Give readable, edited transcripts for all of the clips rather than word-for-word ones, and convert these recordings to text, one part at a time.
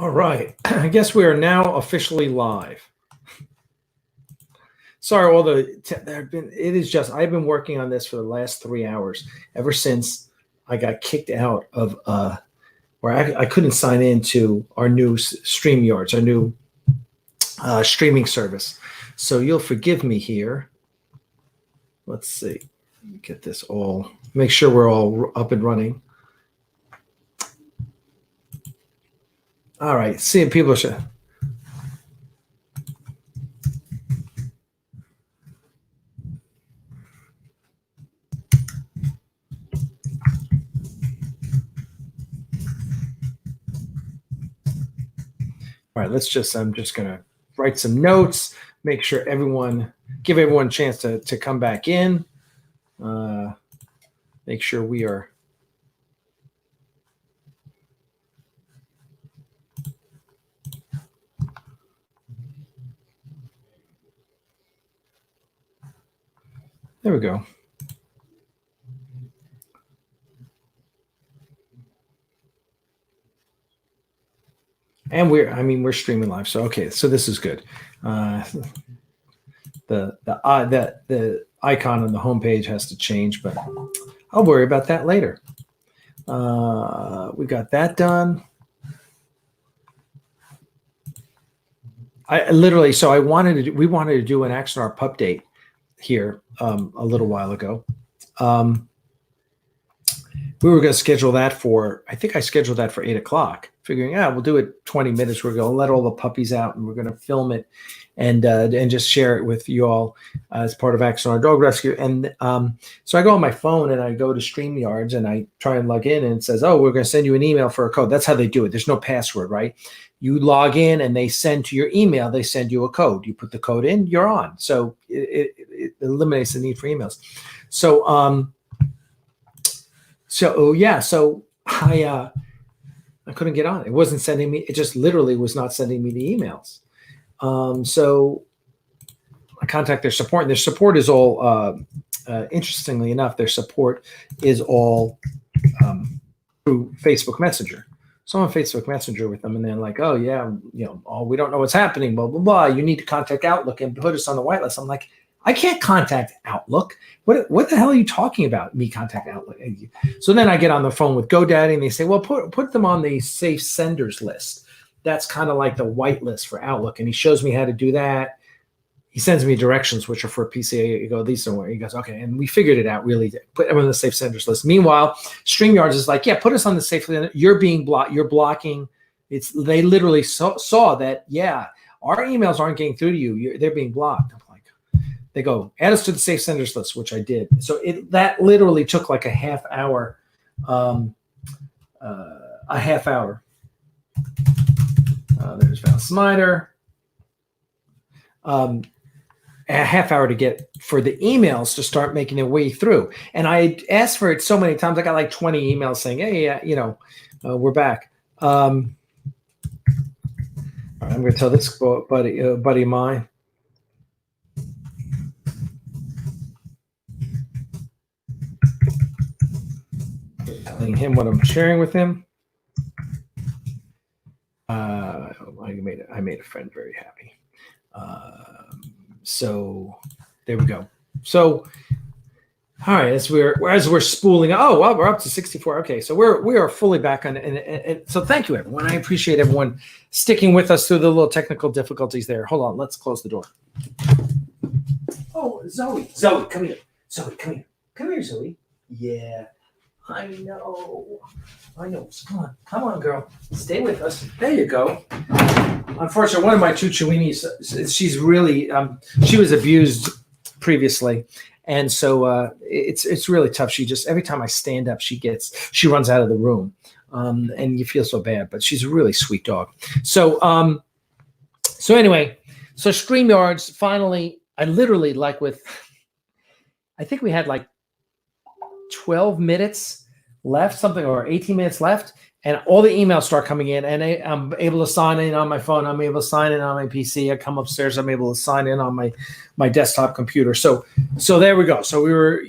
All right. I guess we are now officially live. Sorry, I've been working on this for the last 3 hours, ever since I got kicked out of where I couldn't sign into our new StreamYards, our new streaming service. So you'll forgive me here. Let's see. Get this all, make sure we're all up and running. All right. See, people should. All right, I'm just going to write some notes, make sure give everyone a chance to come back in. Make sure we are. There we go. And we're streaming live. So, okay. So this is good. The icon on the homepage has to change, but I'll worry about that later. We got that done. We wanted to do an Axanar update here a little while ago. We were going to schedule that I think I scheduled that for 8 o'clock, figuring, we'll do it 20 minutes. We're going to let all the puppies out and we're going to film it and just share it with you all as part of Axanar Dog Rescue. And so I go on my phone and I go to StreamYards and I try and log in and it says, we're going to send you an email for a code. That's how they do it. There's no password, right? You log in and they send to your email, they send you a code. You put the code in, you're on. So it eliminates the need for emails. So I couldn't get on. It wasn't sending me. It just literally was not sending me the emails. So I contact their support. And their support is all, interestingly enough, their support is all through Facebook Messenger. So I'm on Facebook Messenger with them, and they're like, we don't know what's happening, blah, blah, blah. You need to contact Outlook and put us on the whitelist. I'm like, I can't contact Outlook. What the hell are you talking about, me contact Outlook? So then I get on the phone with GoDaddy, and they say, well, put them on the safe senders list. That's kind of like the whitelist for Outlook. And he shows me how to do that. He sends me directions, which are for PCA. You go, these are where he goes, okay. And we figured it out, really. Put everyone on the safe senders list. Meanwhile, StreamYards is like, put us on the safe list. You're being blocked. You're blocking. They literally saw that, our emails aren't getting through to you. They're being blocked. I'm like, they go, add us to the safe senders list, which I did. So that literally took like a half hour. There's Val Snyder. A half hour to get for the emails to start making their way through. And I asked for it so many times. I got like 20 emails saying, hey, we're back. I'm going to tell this buddy of mine. Telling him what I'm sharing with him. I made a friend very happy. So there we go. So, all right, as we're spooling. We're up to 64. Okay, so we are fully back on. And so thank you, everyone. I appreciate everyone sticking with us through the little technical difficulties there. Hold on, let's close the door. Oh, Zoe, come here. Zoe, come here, Zoe. Yeah, I know. Come on, girl. Stay with us. There you go. Unfortunately, one of my two Chihuahuas, she's really, she was abused previously. And so it's really tough. She just, every time I stand up, she runs out of the room. And you feel so bad, but she's a really sweet dog. So anyway, so StreamYards, finally, I literally I think we had like 12 minutes left, something, or 18 minutes left. And all the emails start coming in, and I'm able to sign in on my phone. I'm able to sign in on my PC. I come upstairs. I'm able to sign in on my desktop computer. So there we go. So we were,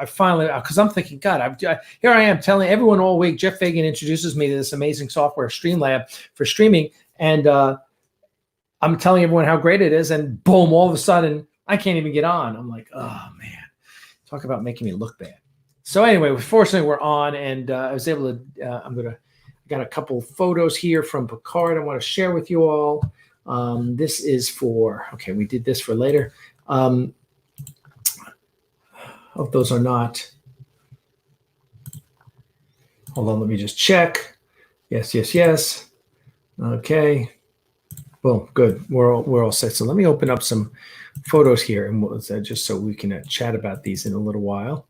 finally, because I'm thinking, God, here I am telling everyone all week. Jeff Fagan introduces me to this amazing software, Streamlab, for streaming, and I'm telling everyone how great it is, and boom, all of a sudden, I can't even get on. I'm like, oh man, talk about making me look bad. So anyway, fortunately, we're on, and I was able to. I got a couple photos here from Picard I want to share with you all. This is for, okay, we did this for later. Hope those are not. Hold on, let me just check. Yes. Okay. Well, good. We're all set. So let me open up some photos here, and just so we can chat about these in a little while.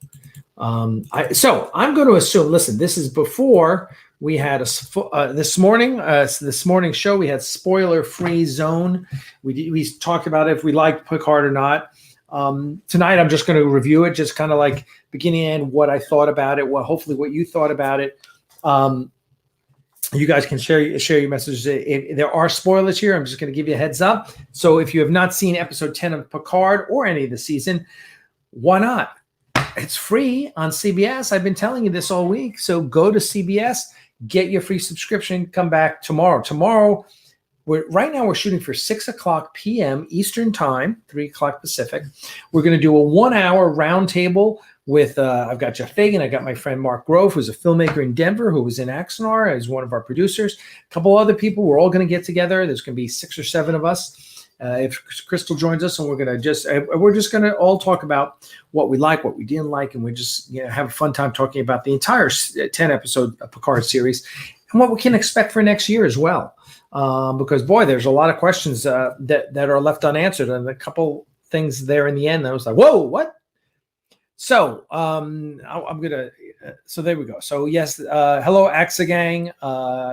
So I'm going to assume. Listen, this is before we had this morning's show. We had spoiler-free zone. We talked about if we liked Picard or not. Tonight, I'm just going to review it, just kind of like beginning and end, what I thought about it. Hopefully, what you thought about it. You guys can share your messages. If there are spoilers here, I'm just going to give you a heads up. So if you have not seen episode 10 of Picard or any of the season, why not? It's free on CBS. I've been telling you this all week. So go to CBS, get your free subscription, come back tomorrow. Right now we're shooting for 6:00 p.m. Eastern Time, 3:00 Pacific. We're going to do a 1-hour roundtable with, I've got Jeff Fagan, I got my friend Mark Grove, who's a filmmaker in Denver, who was in Axanar as one of our producers, a couple other people. We're all going to get together. There's going to be 6 or 7 of us. If Crystal joins us, and we're just going to all talk about what we like, what we didn't like, and we just have a fun time talking about the entire 10-episode Picard series and what we can expect for next year as well. Because boy, there's a lot of questions that are left unanswered, and a couple things there in the end that I was like, whoa, what? So I'm gonna. So there we go. So yes, hello Axa Gang.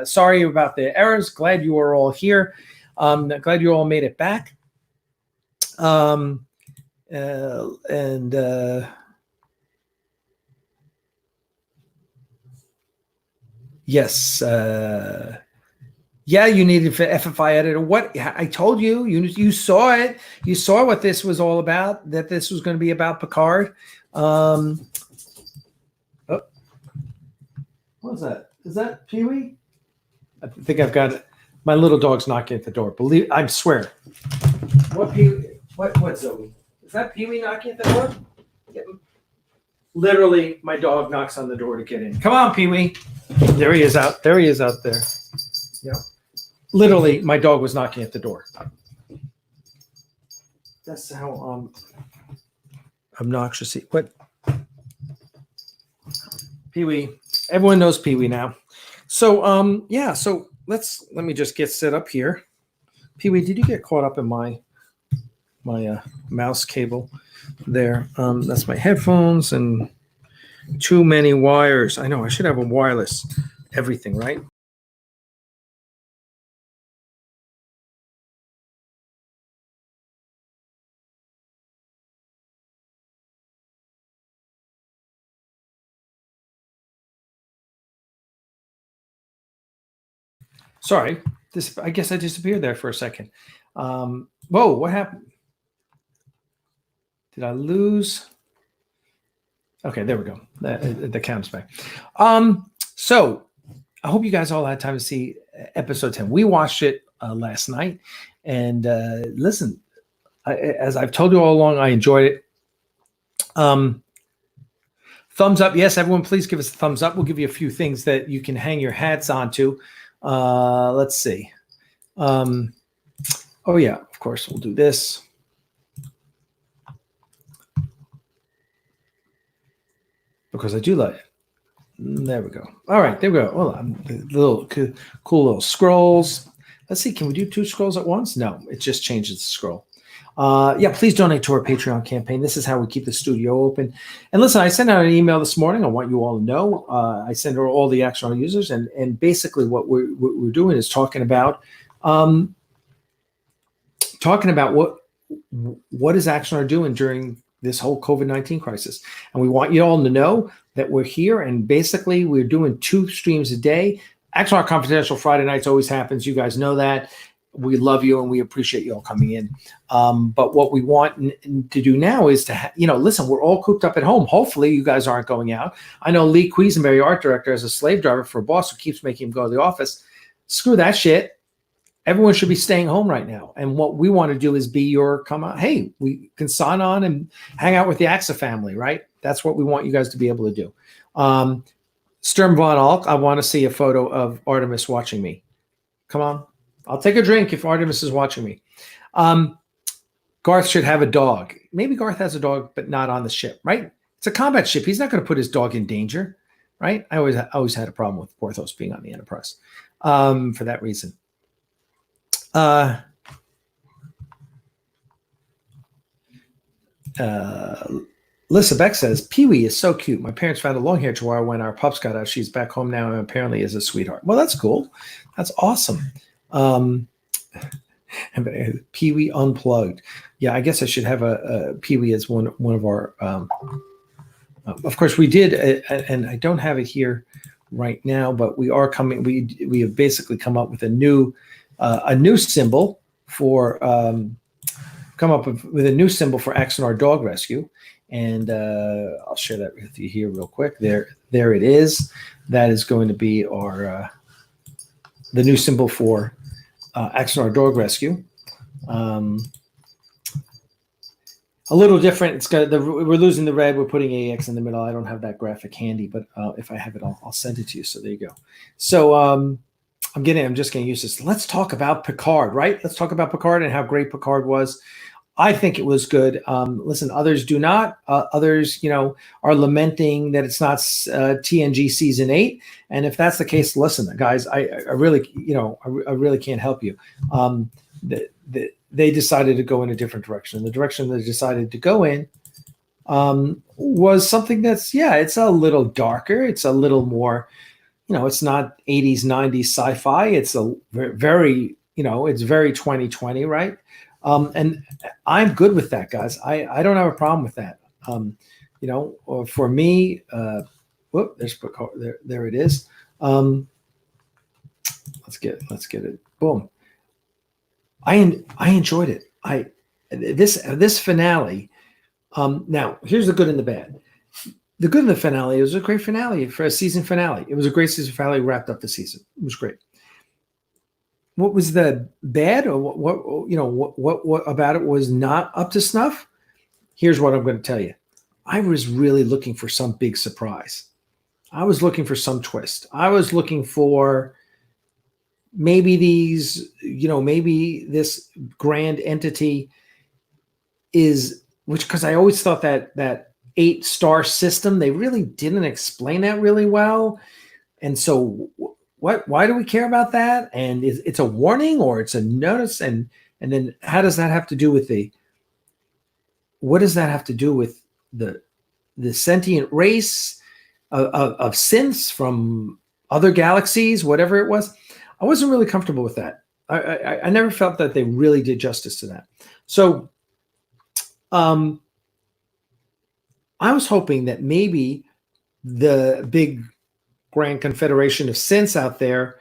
Sorry about the errors. Glad you are all here. Glad you all made it back. Yes. Yeah, you needed FFI editor. What I told you, you saw it. You saw what this was all about. That this was going to be about Picard. What was that? Is that Pee-wee? I think I've got it. My little dog's knocking at the door. I swear. What Pee-wee? What Zoe? Is that Pee-wee knocking at the door? Yep. Literally, my dog knocks on the door to get in. Come on, Pee-wee. There he is out there. Yeah. Literally, my dog was knocking at the door. That's how obnoxious. What? Pee-wee. Everyone knows Pee-wee now. So yeah. So let me just get set up here. Pee-wee, did you get caught up in my mouse cable there? That's my headphones and too many wires. I know I should have a wireless everything, right? Sorry, I guess I disappeared there for a second. Whoa, what happened? Did I lose? Okay, there we go. The count's back. So I hope you guys all had time to see episode 10. We watched it last night, and listen, as I've told you all along, I enjoyed it. Thumbs up. Yes, everyone, please give us a thumbs up. We'll give you a few things that you can hang your hats onto. Let's see. Oh yeah, of course we'll do this. Because I do like it. There we go. All right, there we go. Hold on. Little cool little scrolls. Let's see. Can we do 2 scrolls at once? No, it just changes the scroll. Yeah, please donate to our Patreon campaign. This is how we keep the studio open. And listen, I sent out an email this morning. I want you all to know. I sent out all the Axanar users, and basically what we're doing is talking about what is Axanar doing during this whole COVID-19 crisis. And we want you all to know that we're here, and basically we're doing 2 streams a day. Axanar Confidential Friday nights always happens. You guys know that. we love you and we appreciate you all coming in. But what we want to do now is to, listen, we're all cooped up at home. Hopefully you guys aren't going out. I know Lee Quisenberry, art director, has a slave driver for a boss who keeps making him go to the office. Screw that shit. Everyone should be staying home right now. And what we want to do is be your come on. Hey, we can sign on and hang out with the Axa family, right? That's what we want you guys to be able to do. Sturm von Alk, I want to see a photo of Artemis watching me. Come on. I'll take a drink if Artemis is watching me. Garth should have a dog. Maybe Garth has a dog, but not on the ship, right? It's a combat ship. He's not going to put his dog in danger, right? I always had a problem with Porthos being on the Enterprise for that reason. Lissa Beck says, Pee-wee is so cute. My parents found a long-haired chihuahua when our pups got out. She's back home now and apparently is a sweetheart. Well, that's cool. That's awesome. Pee-wee Unplugged. Yeah, I guess I should have a Pee-wee as one of our. Of course, we did, and I don't have it here right now, but we are coming. We have basically come up with a new symbol for come up with a new symbol for Axanar Dog Rescue, and I'll share that with you here real quick. There it is. That is going to be our the new symbol for Axanar Dog Rescue. A little different. It's got we're losing the red. We're putting AX in the middle. I don't have that graphic handy, but if I have it, I'll send it to you. So there you go. So I'm just going to use this. Let's talk about Picard, right? Let's talk about Picard and how great Picard was. I think it was good. Listen, others do not. Others, are lamenting that it's not TNG season 8. And if that's the case, listen, guys, I really, I really can't help you. They decided to go in a different direction. The direction they decided to go in was something that's, it's a little darker. It's a little more, it's not 80s, 90s sci-fi. It's a very, it's very 2020, right? And I'm good with that, guys. I don't have a problem with that. For me, there's there it is. Let's get it. Boom. I enjoyed it. This finale. Now here's the good and the bad. The good in the finale, it was a great finale for a season finale. It was a great season finale, wrapped up the season. It was great. What was the bad, or what about it was not up to snuff? Here's what I'm going to tell you. I was really looking for some big surprise. I was looking for some twist. I was looking for maybe maybe this grand entity is, because I always thought that 8-star system, they really didn't explain that really well. And so why do we care about that? And it's a warning or it's a notice? And then how does that have to do with what does that have to do with the sentient race of synths from other galaxies, whatever it was? I wasn't really comfortable with that. I never felt that they really did justice to that. So I was hoping that maybe the big Grand Confederation of synths out there,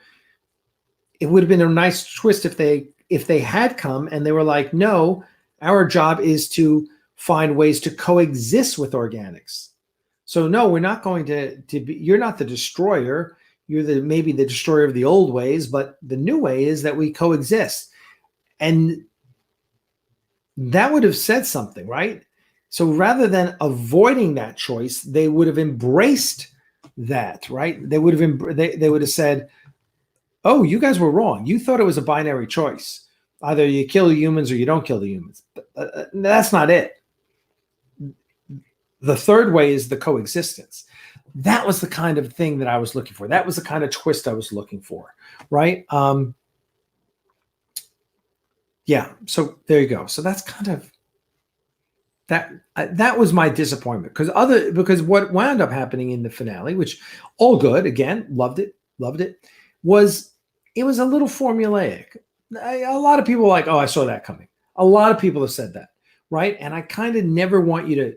it would have been a nice twist if they had come and they were like, no, our job is to find ways to coexist with organics. So no, we're not going to be, you're not the destroyer. You're maybe the destroyer of the old ways, but the new way is that we coexist. And that would have said something, right? So rather than avoiding that choice, they would have embraced that, right? They would have said, oh, you guys were wrong. You thought it was a binary choice. Either you kill the humans or you don't kill the humans. That's not it. The third way is the coexistence. That was the kind of thing that I was looking for. That was the kind of twist I was looking for, right? Yeah, so there you go. So that's kind of that was my disappointment, because what wound up happening in the finale, which all good, again, loved it, was it was a little formulaic. A lot of people were like, oh, I saw that coming. A lot of people have said that, right? And I kind of never want to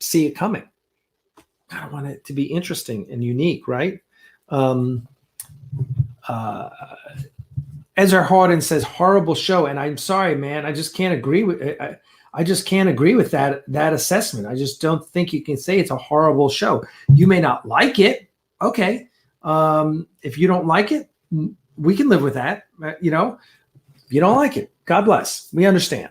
see it coming. I want it to be interesting and unique, right? Ezra Harden says horrible show, and I'm sorry, man. I just can't agree with. I just can't agree with that assessment. I just don't think you can say it's a horrible show. You may not like it, okay. If you don't like it, we can live with that. You know, if you don't like it, God bless. We understand.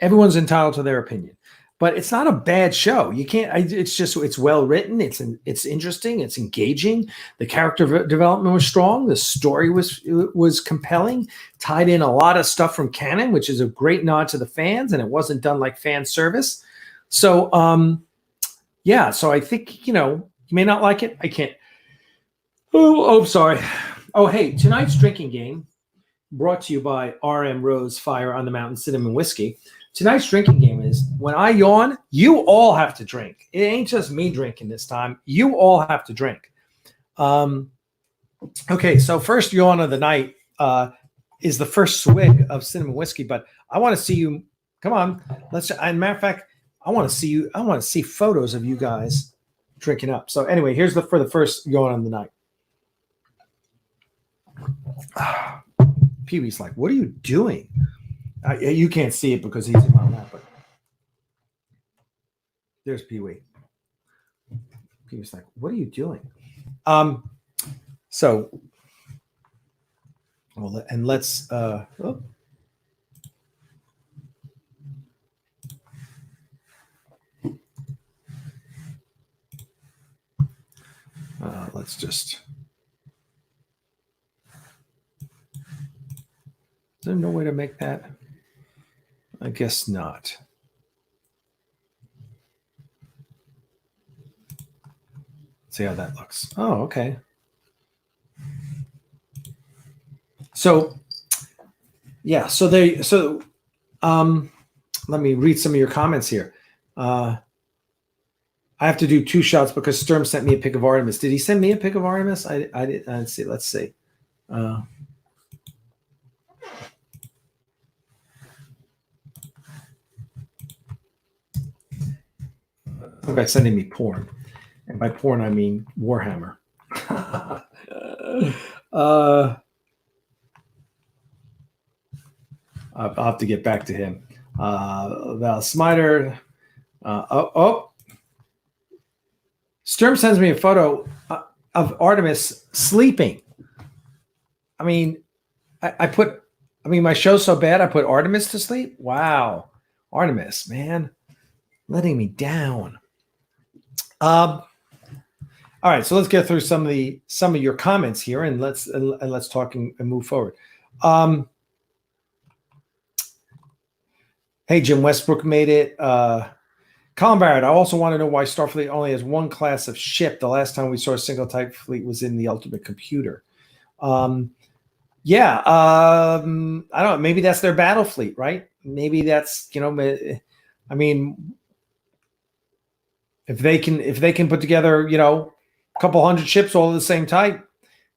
Everyone's entitled to their opinion, but it's not a bad show. You can't. It's well written. It's interesting. It's engaging. The character development was strong. The story was compelling. Tied in a lot of stuff from canon, which is a great nod to the fans, and it wasn't done like fan service. So, yeah. So I think you may not like it. I can't. Oh, sorry. Oh, hey, tonight's drinking game brought to you by RM Rose Fire on the Mountain Cinnamon Whiskey. Tonight's drinking game is when I yawn, you all have to drink. It ain't just me drinking this time. You all have to drink. Okay, so first yawn of the night is the first swig of cinnamon whiskey, but I want to see you. Come on. As a matter of fact, I want to see you. I want to see photos of you guys drinking up. So anyway, here's for the first yawn of the night. Pee-wee's like, what are you doing? You can't see it because he's in my lap, but there's Pee-wee. Pee-wee's like, what are you doing? So, well, and let's let's just. Is there no way to make that? I guess not. See how that looks. Oh, okay. So, yeah. So let me read some of your comments here. I have to do 2 shots because Sturm sent me a pic of Artemis. Did he send me a pic of Artemis? I didn't see. Let's see. Okay, sending me porn, and by porn I mean Warhammer. I'll have to get back to him. Val Smider. Sturm sends me a photo of Artemis sleeping. I mean, my show's so bad I put Artemis to sleep. Wow, Artemis, man, letting me down. All right, so let's get through some of your comments here, and let's talk and move forward. Hey, Jim Westbrook made it. Colin Barrett, I also want to know why Starfleet only has one class of ship. The last time we saw a single type fleet was in the Ultimate Computer. I don't know. Maybe that's their battle fleet, right? Maybe that's I mean. If they can put together, a couple hundred ships all of the same type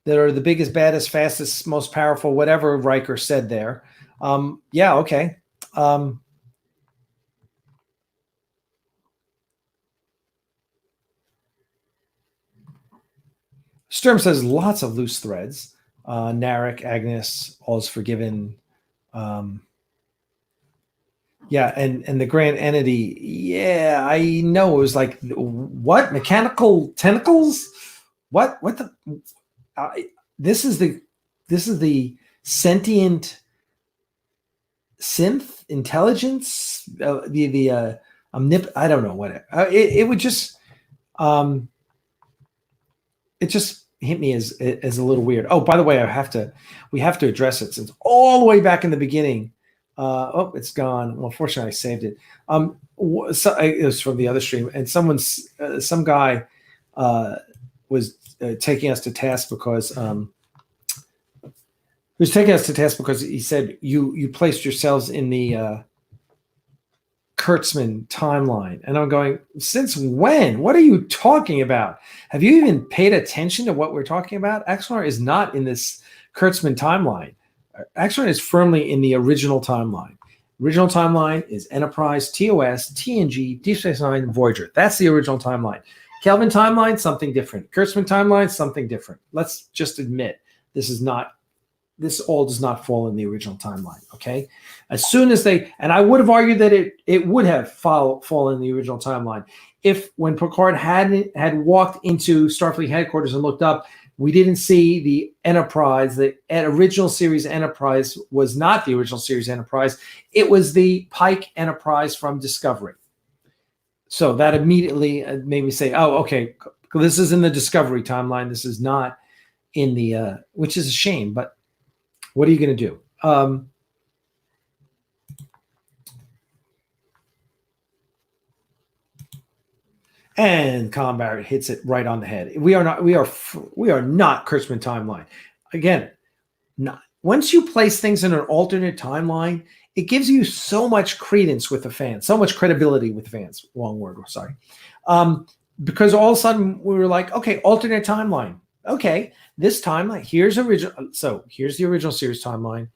that are the biggest, baddest, fastest, most powerful, whatever Riker said there. Yeah, okay. Sturm says lots of loose threads. Narek, Agnes, All's Forgiven. Yeah, and the grand entity. Yeah, I know. It was like, what? Mechanical tentacles? What the? This is the sentient synth intelligence. I don't know what it would just. It just hit me as a little weird. Oh, by the way, we have to address it since all the way back in the beginning. It's gone. Well, fortunately, I saved it. It was from the other stream, and some guy was taking us to task because he said you placed yourselves in the Kurtzman timeline, and I'm going, since when? What are you talking about? Have you even paid attention to what we're talking about? Axanar is not in this Kurtzman timeline. Axanar is firmly in the original timeline. Original timeline is Enterprise, TOS, TNG, Deep Space Nine, Voyager. That's the original timeline. Kelvin timeline, something different. Kurtzman timeline, something different. Let's just admit this is not this all does not fall in the original timeline. Okay, as soon as and I would have argued that it would have fallen in the original timeline if when Picard had walked into Starfleet headquarters and looked up, we didn't see the Enterprise. The original series Enterprise was not the original series Enterprise. It was the Pike Enterprise from Discovery. So that immediately made me say, oh, okay, this is in the Discovery timeline. This is not in the, which is a shame, but what are you going to do? And Colin Barrett hits it right on the head. We are not Kurtzman timeline. Again, once you place things in an alternate timeline, it gives you so much credence with the fans, so much credibility with the fans. Wrong word, sorry. Because all of a sudden we were like, okay, alternate timeline. Okay, this timeline, here's the original series timeline.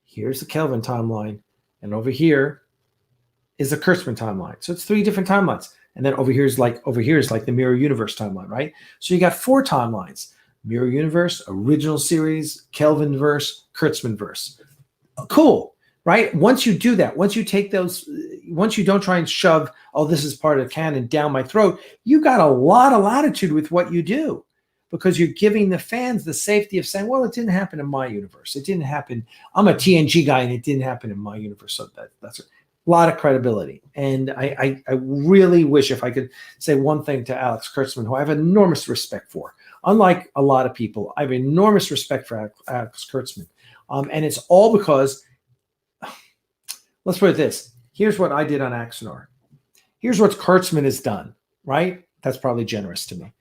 Here's the Kelvin timeline. And over here is the Kurtzman timeline. So it's 3 different timelines. And then over here is like the Mirror Universe timeline, right? So you got 4 timelines: Mirror Universe, original series, Kelvin verse, Kurtzman verse. Cool, right? Once you do that, once you take those, once you don't try and shove, oh, this is part of the canon down my throat, you got a lot of latitude with what you do, because you're giving the fans the safety of saying, well, it didn't happen in my universe. It didn't happen. I'm a TNG guy and it didn't happen in my universe. So that's a lot of credibility. And I really wish if I could say one thing to Alex Kurtzman, who I have enormous respect for. Unlike a lot of people, I have enormous respect for Alex Kurtzman. And it's all because, let's put it this. Here's what I did on Axanar. Here's what Kurtzman has done, right? That's probably generous to me,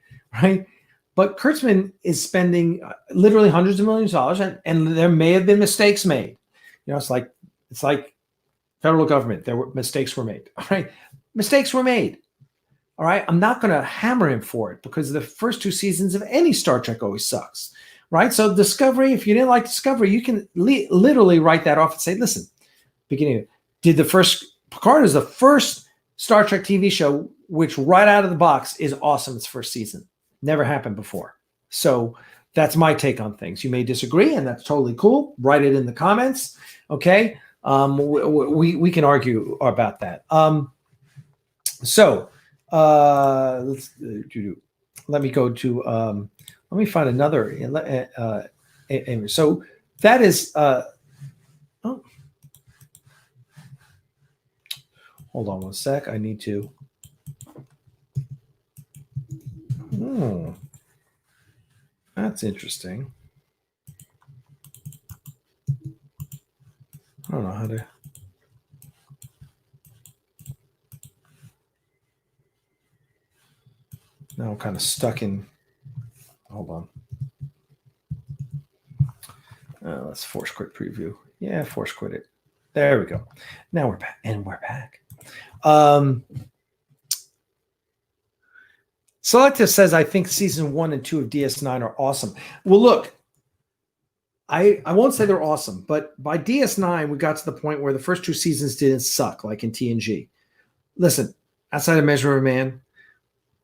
right? But Kurtzman is spending literally hundreds of millions of dollars, and there may have been mistakes made. You know, it's like federal government. Mistakes were made. All right, mistakes were made. All right, I'm not going to hammer him for it because the first 2 seasons of any Star Trek always sucks, right? So Discovery, if you didn't like Discovery, you can literally write that off and say, listen, Picard is the first Star Trek TV show which right out of the box is awesome. Its first season. Never happened before. So that's my take on things. You may disagree, and that's totally cool. Write it in the comments. Okay. We can argue about that. Let me go to, let me find another. So that is, hold on one sec. I need to. That's interesting. I don't know how to. Now I'm kind of stuck in. Hold on. Let's force quit preview. Yeah, force quit it. There we go. Now we're back, and we're back. Selective says, I think season 1 and 2 of DS9 are awesome. Well, look, I won't say they're awesome, but by DS9, we got to the point where the first 2 seasons didn't suck like in TNG. Listen, outside of Measure of a Man,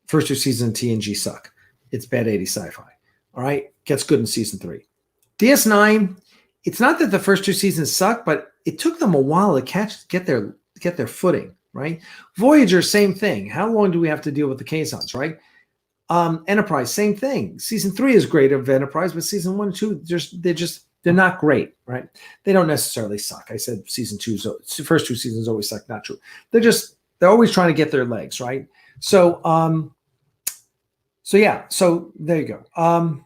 first 2 seasons in TNG suck. It's bad 80s sci-fi. All right? Gets good in season 3. DS9, it's not that the first 2 seasons suck, but it took them a while to get their footing, right? Voyager, same thing. How long do we have to deal with the Kazons, right? Enterprise, same thing. Season 3 is great of Enterprise, but season 1 and 2, they're not great, right? They don't necessarily suck. I said first 2 seasons always suck. Not true. They're always trying to get their legs, right? So yeah. So there you go.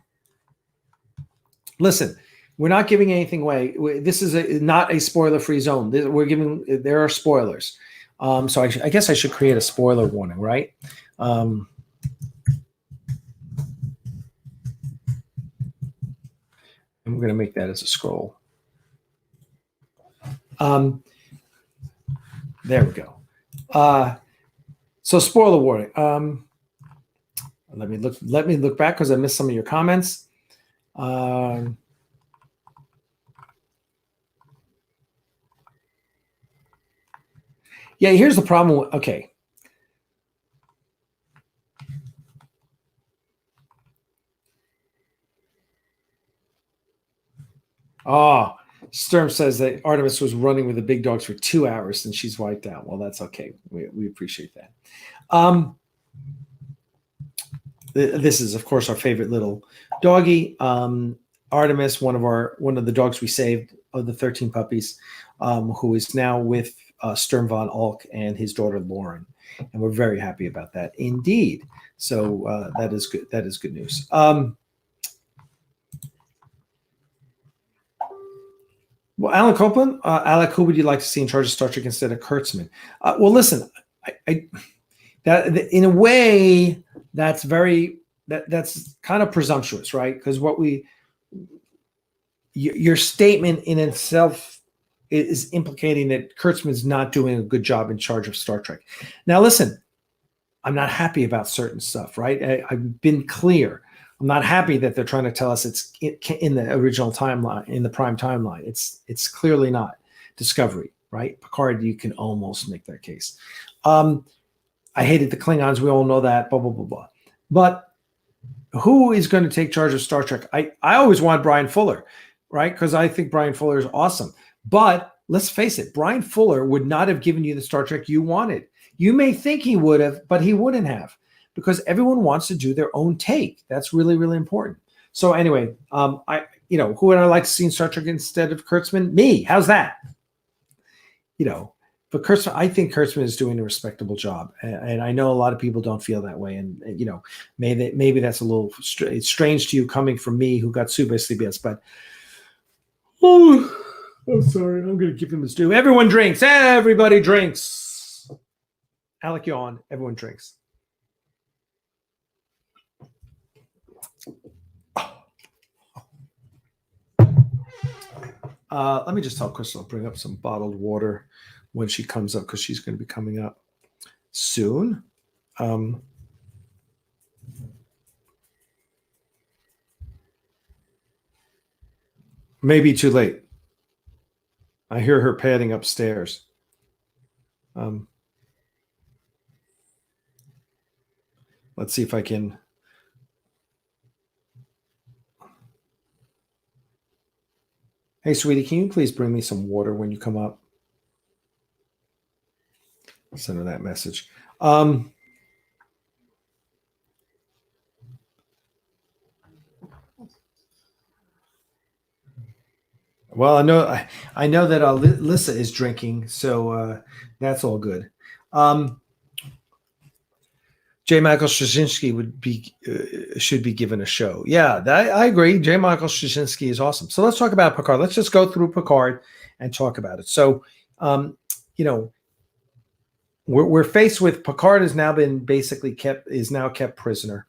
Listen, we're not giving anything away. This is not a spoiler-free zone. There are spoilers. So I guess I should create a spoiler warning, right? I'm going to make that as a scroll. There we go. So spoiler warning. Let me look back because I missed some of your comments. Yeah, here's the problem. Okay. Oh, Sturm says that Artemis was running with the big dogs for 2 hours and she's wiped out. Well, that's okay. We appreciate that. This is, of course, our favorite little doggy. Artemis, one of the dogs we saved of the 13 puppies, who is now with Sturm von Ulk and his daughter Lauren, and we're very happy about that indeed. So that is good. That is good news. Well, Alan Copeland, Alec, who would you like to see in charge of Star Trek instead of Kurtzman? Well, listen, that in a way that's that's kind of presumptuous, right? Because your statement in itself is implicating that Kurtzman's not doing a good job in charge of Star Trek. Now, listen, I'm not happy about certain stuff, right? I've been clear. I'm not happy that they're trying to tell us it's in the original timeline, in the prime timeline. It's clearly not Discovery, right? Picard, you can almost make that case. I hated the Klingons. We all know that, blah, blah, blah, blah. But who is going to take charge of Star Trek? I always want Brian Fuller, right? Because I think Brian Fuller is awesome. But let's face it, Brian Fuller would not have given you the Star Trek you wanted. You may think he would have, but he wouldn't have, because everyone wants to do their own take. That's really, really important. So anyway, who would I like to see in Star Trek instead of Kurtzman? Me. How's that? But Kurtzman, I think Kurtzman is doing a respectable job, and I know a lot of people don't feel that way. And maybe that's a little it's strange to you coming from me, who got sued by CBS. But I'm sorry, I'm going to give him his due. Everyone drinks. Everybody drinks. Alec yawn. Everyone drinks. Let me just tell Crystal, bring up some bottled water when she comes up, because she's going to be coming up soon. Maybe too late. I hear her padding upstairs. Let's see if I can. Hey, sweetie, can you please bring me some water when you come up? Send her that message. Well, I know that Lissa is drinking, so that's all good. J. Michael Straczynski should be given a show. Yeah, I agree. J. Michael Straczynski is awesome. So let's talk about Picard. Let's just go through Picard and talk about it. So, we're faced with Picard has now been basically kept prisoner.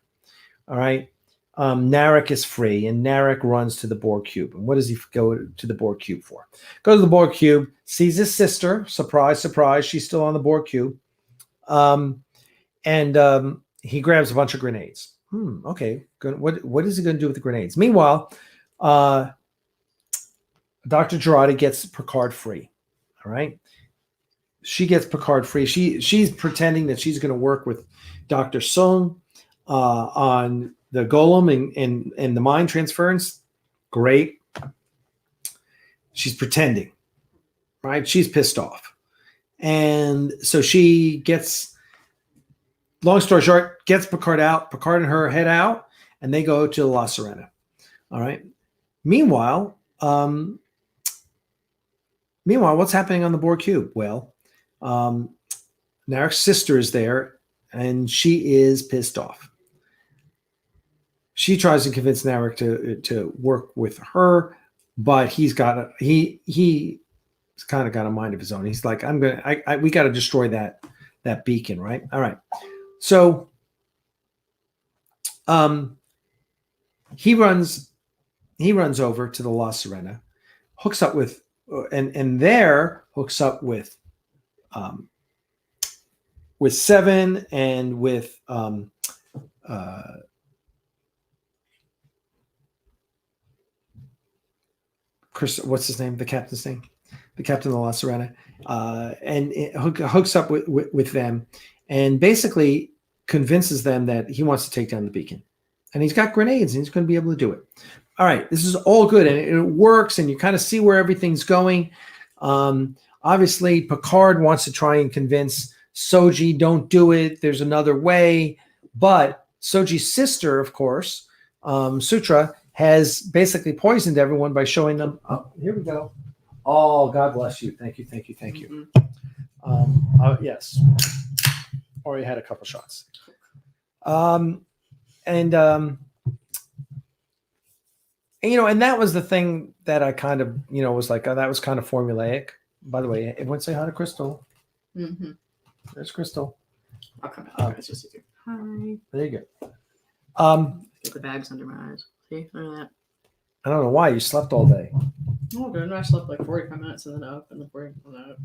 All right. Narek is free, and Narek runs to the Borg cube. And what does he go to the Borg cube for? Goes to the Borg cube, sees his sister. Surprise, surprise, she's still on the Borg cube. And he grabs a bunch of grenades. Okay, good. What is he going to do with the grenades? Meanwhile, Dr. Girardi gets Picard free. All right. She gets Picard free. She's pretending that she's going to work with Dr. Sung on the golem and the mind transference. Great. She's pretending, right? She's pissed off. And so she gets, long story short, gets Picard out. Picard and her head out, and they go to La Sirena. All right. Meanwhile, what's happening on the Borg cube? Well, Narek's sister is there, and she is pissed off. She tries to convince Narek to work with her, but he's kind of got a mind of his own. He's like, we got to destroy that beacon, right? All right. So, he runs over to the La Sirena, hooks up with, with Seven and with Chris, what's his name? The captain's name, the captain of the La Sirena, and it hooks up with them, and basically convinces them that he wants to take down the beacon, and he's got grenades and he's going to be able to do it. all right, this is all good, and it works, and you kind of see where everything's going. Obviously, Picard wants to try and convince Soji, don't do it. There's another way. But Soji's sister, of course, Sutra, has basically poisoned everyone by showing them, oh, here we go. Oh, God bless you. Thank you, thank you, thank you. Yes. Already had a couple shots. And that was the thing that I kind of, was like, that was kind of formulaic. By the way, everyone say hi to Crystal. Mm-hmm. There's Crystal. I'll come out. It's just easier. Hi. There you go. Get the bags under my eyes. See, look at that. I don't know why you slept all day. Oh, good. I slept like 45 minutes and then up and then 40 minutes up.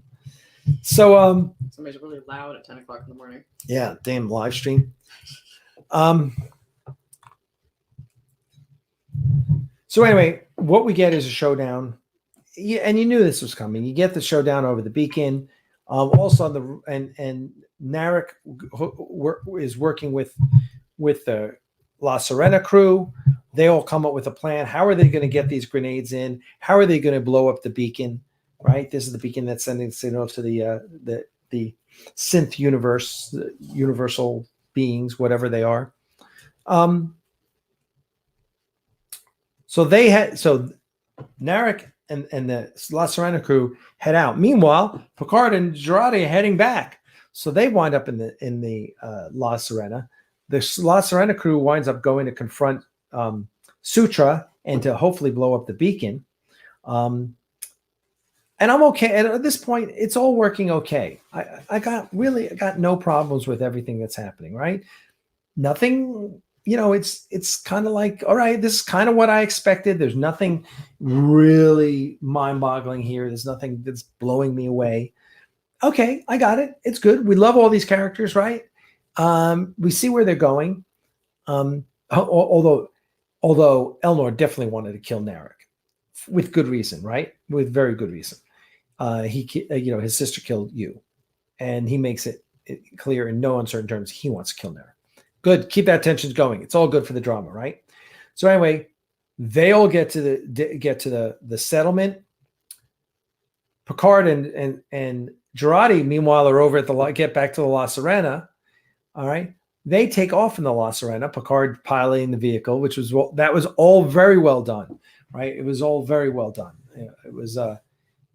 So, somebody's really loud at 10 o'clock in the morning. Yeah, damn live stream. So anyway, what we get is a showdown. Yeah, and you knew this was coming. You get the showdown over the beacon. Also, and Narek is working with the La Serena crew. They all come up with a plan. How are they going to get these grenades in? How are they going to blow up the beacon? Right. This is the beacon that's sending signals to the synth universe, the universal beings, whatever they are. So Narek and the La Serena crew head out. Meanwhile, Picard and Jurati are heading back. So they wind up in the La Serena. The La Serena crew winds up going to confront Sutra and to hopefully blow up the beacon. And I'm okay. And at this point, it's all working okay. I got no problems with everything that's happening, right? Nothing, it's kind of like, all right, this is kind of what I expected. There's nothing really mind-boggling here. There's nothing that's blowing me away. Okay, I got it. It's good. We love all these characters, right? We see where they're going. Although Elnor definitely wanted to kill Narek with good reason, right? With very good reason. His sister killed you, and he makes it clear in no uncertain terms he wants to kill Narek. Good. Keep that tension going. It's all good for the drama, right? So anyway, they all get to the settlement. Picard and Jurati, meanwhile, are over at get back to the La Serena. All right. They take off in the La Serena, Picard piloting the vehicle, that was all very well done, right? It was all very well done. It was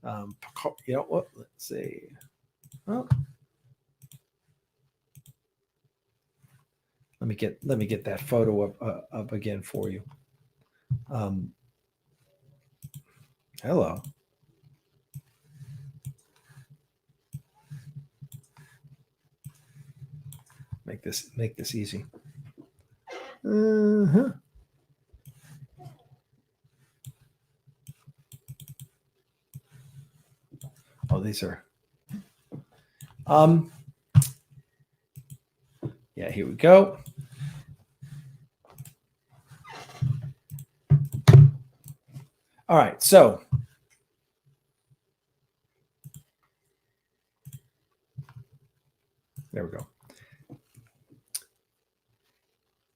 Picard, let's see. Well, let me get that photo up again for you. Hello. Make this easy. Oh, these are. Yeah, here we go. All right, so there we go.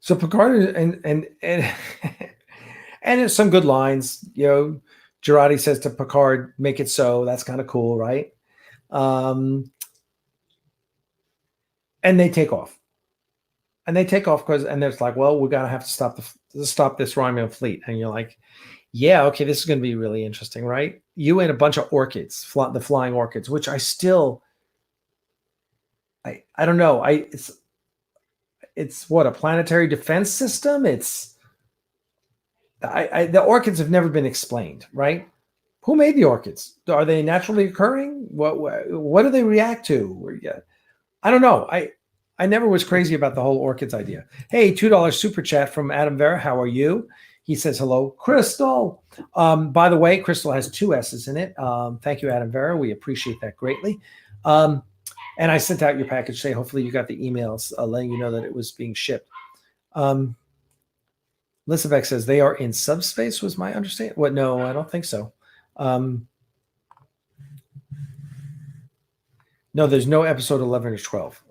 So Picard and there's some good lines. Jurati says to Picard, "Make it so." That's kind of cool, right? And they take off. And they take off and there's like, well, we're gonna have to stop this Romulan fleet. And you're like, yeah, okay, this is gonna be really interesting, right? You and a bunch of orchids, the flying orchids, which I don't know. It's what, a planetary defense system? The orchids have never been explained, right? Who made the orchids? Are they naturally occurring? What do they react to? I don't know. I never was crazy about the whole orchids idea. Hey, $2 super chat from Adam Vera. How are you? He says, hello, Crystal. By the way, Crystal has 2 S's in it. Thank you, Adam Vera. We appreciate that greatly. And I sent out your package today. Hopefully you got the emails letting you know that it was being shipped. Lissabeck says they are in subspace, was my understanding. What? No, I don't think so. No, there's no episode 11 or 12.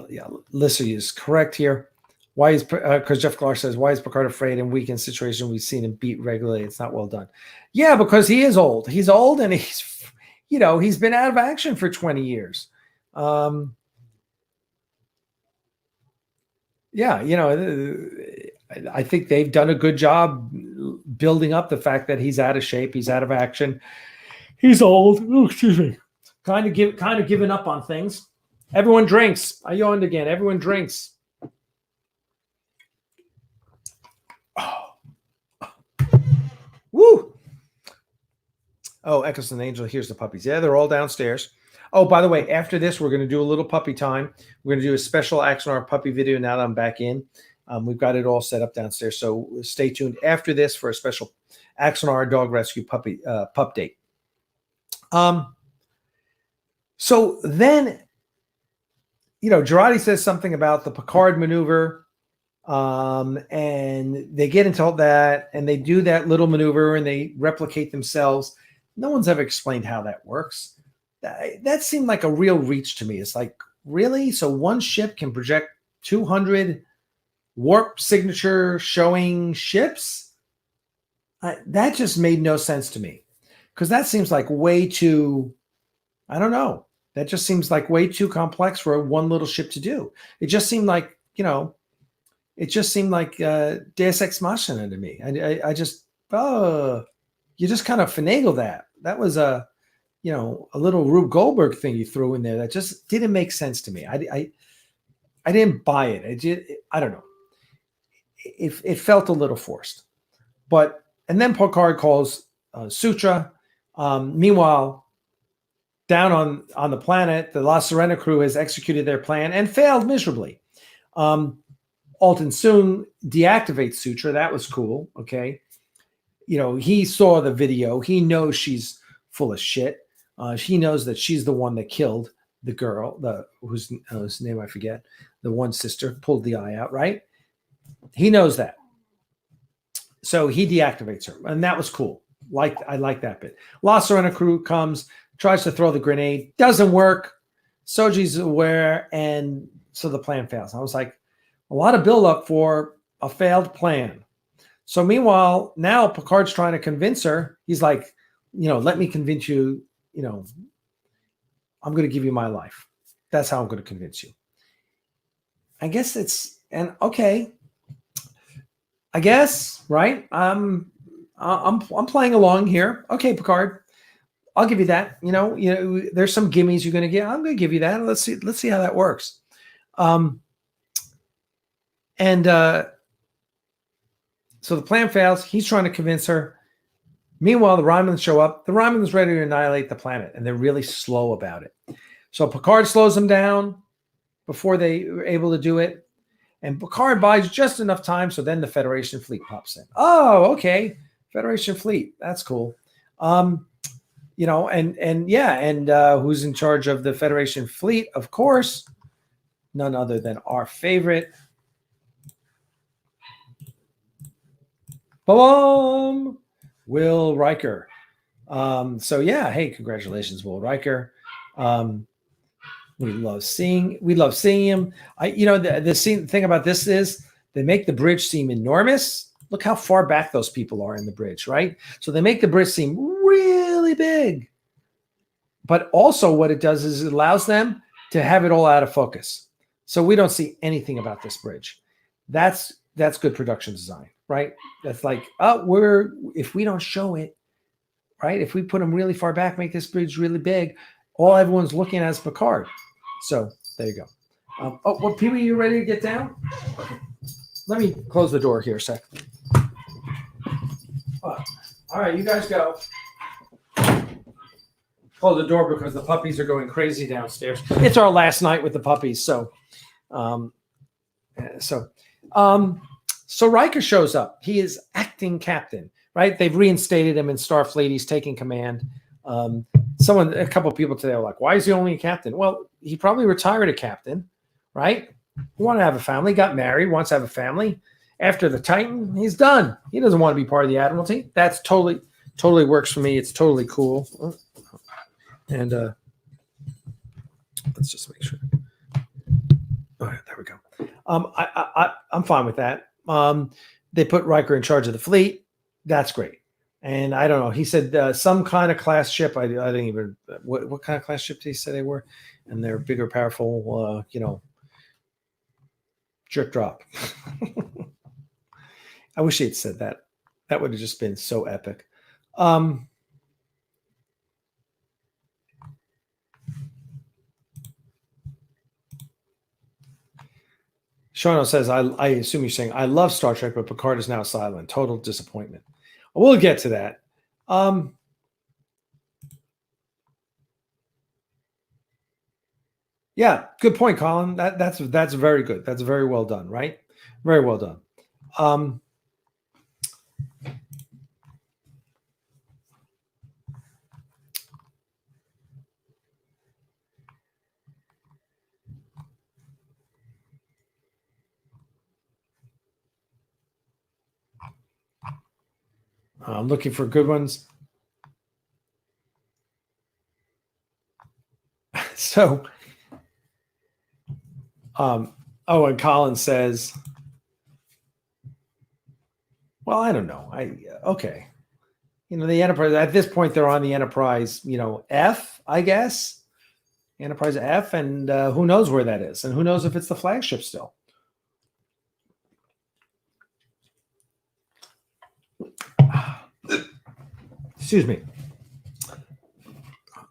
Yeah, Lissa is correct here. Why is because Jeff Clark says, why is Picard afraid in weekend situation? We've seen him beat regularly. It's not well done. Yeah, because he is old. He's old and he's been out of action for 20 years. Yeah, I think they've done a good job building up the fact that he's out of shape, he's out of action, he's old. Oh, excuse me. Kind of giving up on things. Everyone drinks. I yawned again. Everyone drinks. Oh. Woo. Oh, Echoes and Angel. Here's the puppies. Yeah, they're all downstairs. Oh, by the way, after this, we're going to do a little puppy time. We're going to do a special Axanar puppy video now that I'm back in. We've got it all set up downstairs. So stay tuned after this for a special Axanar dog rescue puppy pup date. So then, Girardi says something about the Picard maneuver, and they get into all that, and they do that little maneuver, and they replicate themselves. No one's ever explained how that works. That seemed like a real reach to me. It's like, really? So one ship can project 200 warp signature showing ships? That just made no sense to me, because that seems like way too, I don't know. That just seems like way too complex for one little ship to do. It just seemed like, Deus Ex Machina to me. You just kind of finagle that. That was a little Rube Goldberg thing you threw in there that just didn't make sense to me. I didn't buy it. I don't know. It felt a little forced. And then Picard calls Sutra. Meanwhile, down on the planet, the La Sirena crew has executed their plan and failed miserably. Alton soon deactivates Sutra. That was cool. Okay. He saw the video. He knows she's full of shit. He knows that she's the one that killed the girl, whose name I forget, the one sister, pulled the eye out, right? He knows that. So he deactivates her, and that was cool. I like that bit. La Sirena crew comes, tries to throw the grenade, doesn't work. Soji's aware, and so the plan fails. I was like, a lot of buildup for a failed plan. So meanwhile, now Picard's trying to convince her. He's like, let me convince you, I'm going to give you my life. That's how I'm going to convince you. I guess okay. I guess, right? I'm playing along here. Okay, Picard, I'll give you that. There's some gimmies you're going to get. I'm going to give you that. Let's see how that works. So the plan fails. He's trying to convince her. Meanwhile, the Romulans show up. The Romulans ready to annihilate the planet, and they're really slow about it. So Picard slows them down before they were able to do it. And Picard buys just enough time, so then the Federation fleet pops in. Oh, okay. Federation fleet. That's cool. Who's in charge of the Federation fleet? Of course, none other than our favorite. Boom! Will Riker. Hey, congratulations, Will Riker. We love seeing him. The thing about this is they make the bridge seem enormous. Look how far back those people are in the bridge, right? So they make the bridge seem really big. But also what it does is it allows them to have it all out of focus. So we don't see anything about this bridge. That's good production design, right? That's like, if we don't show it, right? If we put them really far back, make this bridge really big, all everyone's looking at is Picard. So there you go. Pee-wee, you ready to get down? Okay. Let me close the door here a sec. All right, you guys go. Close the door because the puppies are going crazy downstairs. It's our last night with the puppies, so Riker shows up. He is acting captain, right? They've reinstated him in Starfleet. He's taking command. A couple of people today are like, why is he only a captain? Well, he probably retired a captain, right? He wanted to have a family, got married, wants to have a family. After the Titan, he's done. He doesn't want to be part of the Admiralty. That's totally works for me. It's totally cool. And let's just make sure. right, there we go. I'm fine with that. They put Riker in charge of the fleet. That's great. And I don't know. He said some kind of class ship. I didn't even what kind of class ship did he say they were? And they're bigger, powerful. Jerk drop. I wish he had said that. That would have just been so epic. Shano says, I assume you're saying, I love Star Trek, but Picard is now silent. Total disappointment. We'll get to that. Yeah, good point, Colin. That's very good. That's very well done, right? Very well done. I'm looking for good ones. So, and Colin says, well, I don't know. Okay. The Enterprise, at this point, they're on the Enterprise, F, I guess. Enterprise F, and who knows where that is, and who knows if it's the flagship still. Excuse me.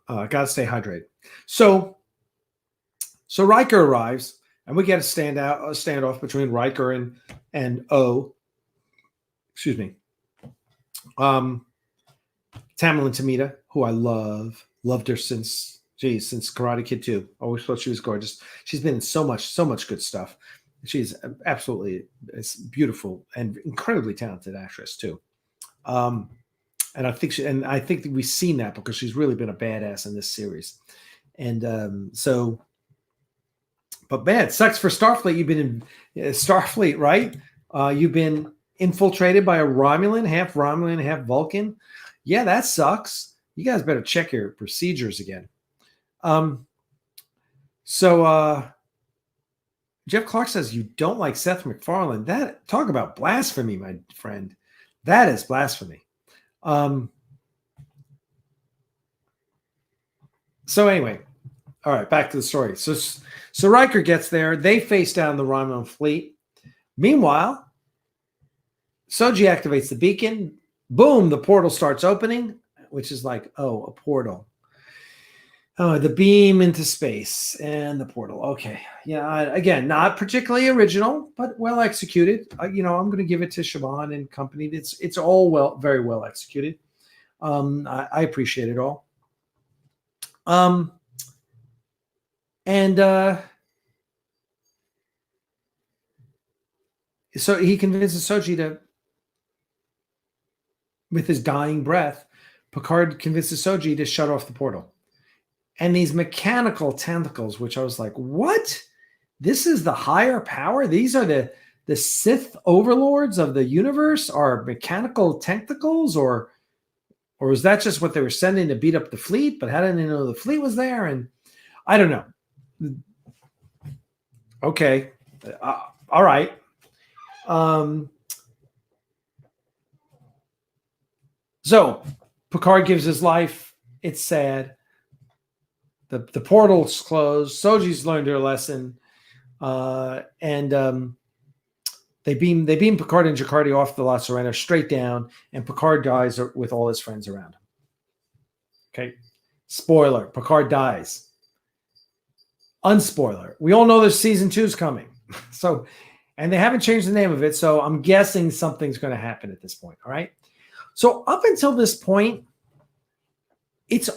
Gotta stay hydrated. So Riker arrives, and we get a standoff between Riker and O. Excuse me. Tamlin Tamita, who I loved her since Karate Kid 2. Always thought she was gorgeous. She's been in so much good stuff. She's absolutely beautiful and incredibly talented actress too. And I think that we've seen that because she's really been a badass in this series. And but man, it sucks for Starfleet. You've been in Starfleet, right? You've been infiltrated by a Romulan, half Vulcan. Yeah, that sucks. You guys better check your procedures again. Jeff Clark says you don't like Seth MacFarlane. That talk about blasphemy, my friend. That is blasphemy. So anyway, all right, back to the story. So Riker gets there. They face down the Romulan fleet. Meanwhile, Soji activates the beacon. Boom, the portal starts opening, which is like, oh, a portal. Oh, the beam into space and the portal. Okay. Yeah, again, not particularly original, but well executed. I'm going to give it to Siobhan and company. It's all very well executed. I appreciate it all. So he convinces Soji to, with his dying breath, Picard convinces Soji to shut off the portal. And these mechanical tentacles, which I was like, what? This is the higher power? These are the Sith overlords of the universe are mechanical tentacles? Or is that just what they were sending to beat up the fleet? But how did they know the fleet was there? And I don't know. Okay. All right. So Picard gives his life. It's sad. The portal's closed. Soji's learned her lesson. And they beam Picard and Jacardi off the La Sirena straight down, and Picard dies with all his friends around him. Okay. Spoiler, Picard dies. Unspoiler. We all know there's season 2's coming. So, and they haven't changed the name of it, so I'm guessing something's going to happen at this point. All right. So up until this point, it's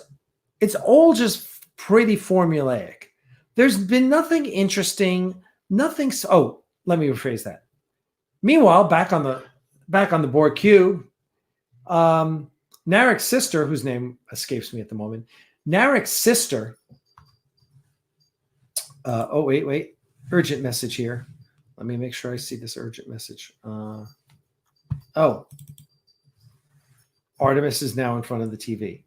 all just pretty formulaic. There's been nothing interesting, nothing. Oh, let me rephrase that. Meanwhile, back on the Borg Q, Narek's sister, whose name escapes me at the moment, Narek's sister. Wait. Urgent message here. Let me make sure I see this urgent message. Artemis is now in front of the TV.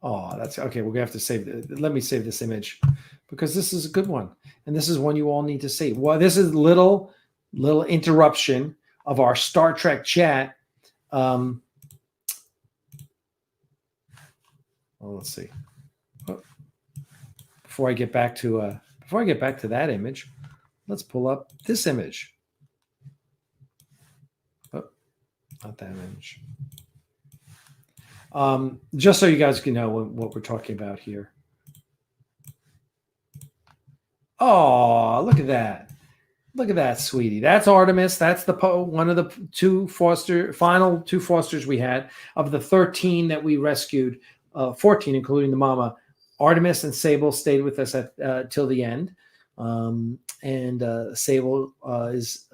Oh, that's okay. We're gonna have to save. Let me save this image because this is a good one, and this is one you all need to see. Well, this is little interruption of our Star Trek chat. Well, let's see. Oh, before I get back to that image, let's pull up this image. Oh, not that image. Just so you guys can know what we're talking about here. Oh, look at that. Look at that, sweetie. That's Artemis. That's one of the final two Fosters we had. Of the 13 that we rescued, 14, including the mama. Artemis and Sable stayed with us till the end. Sable was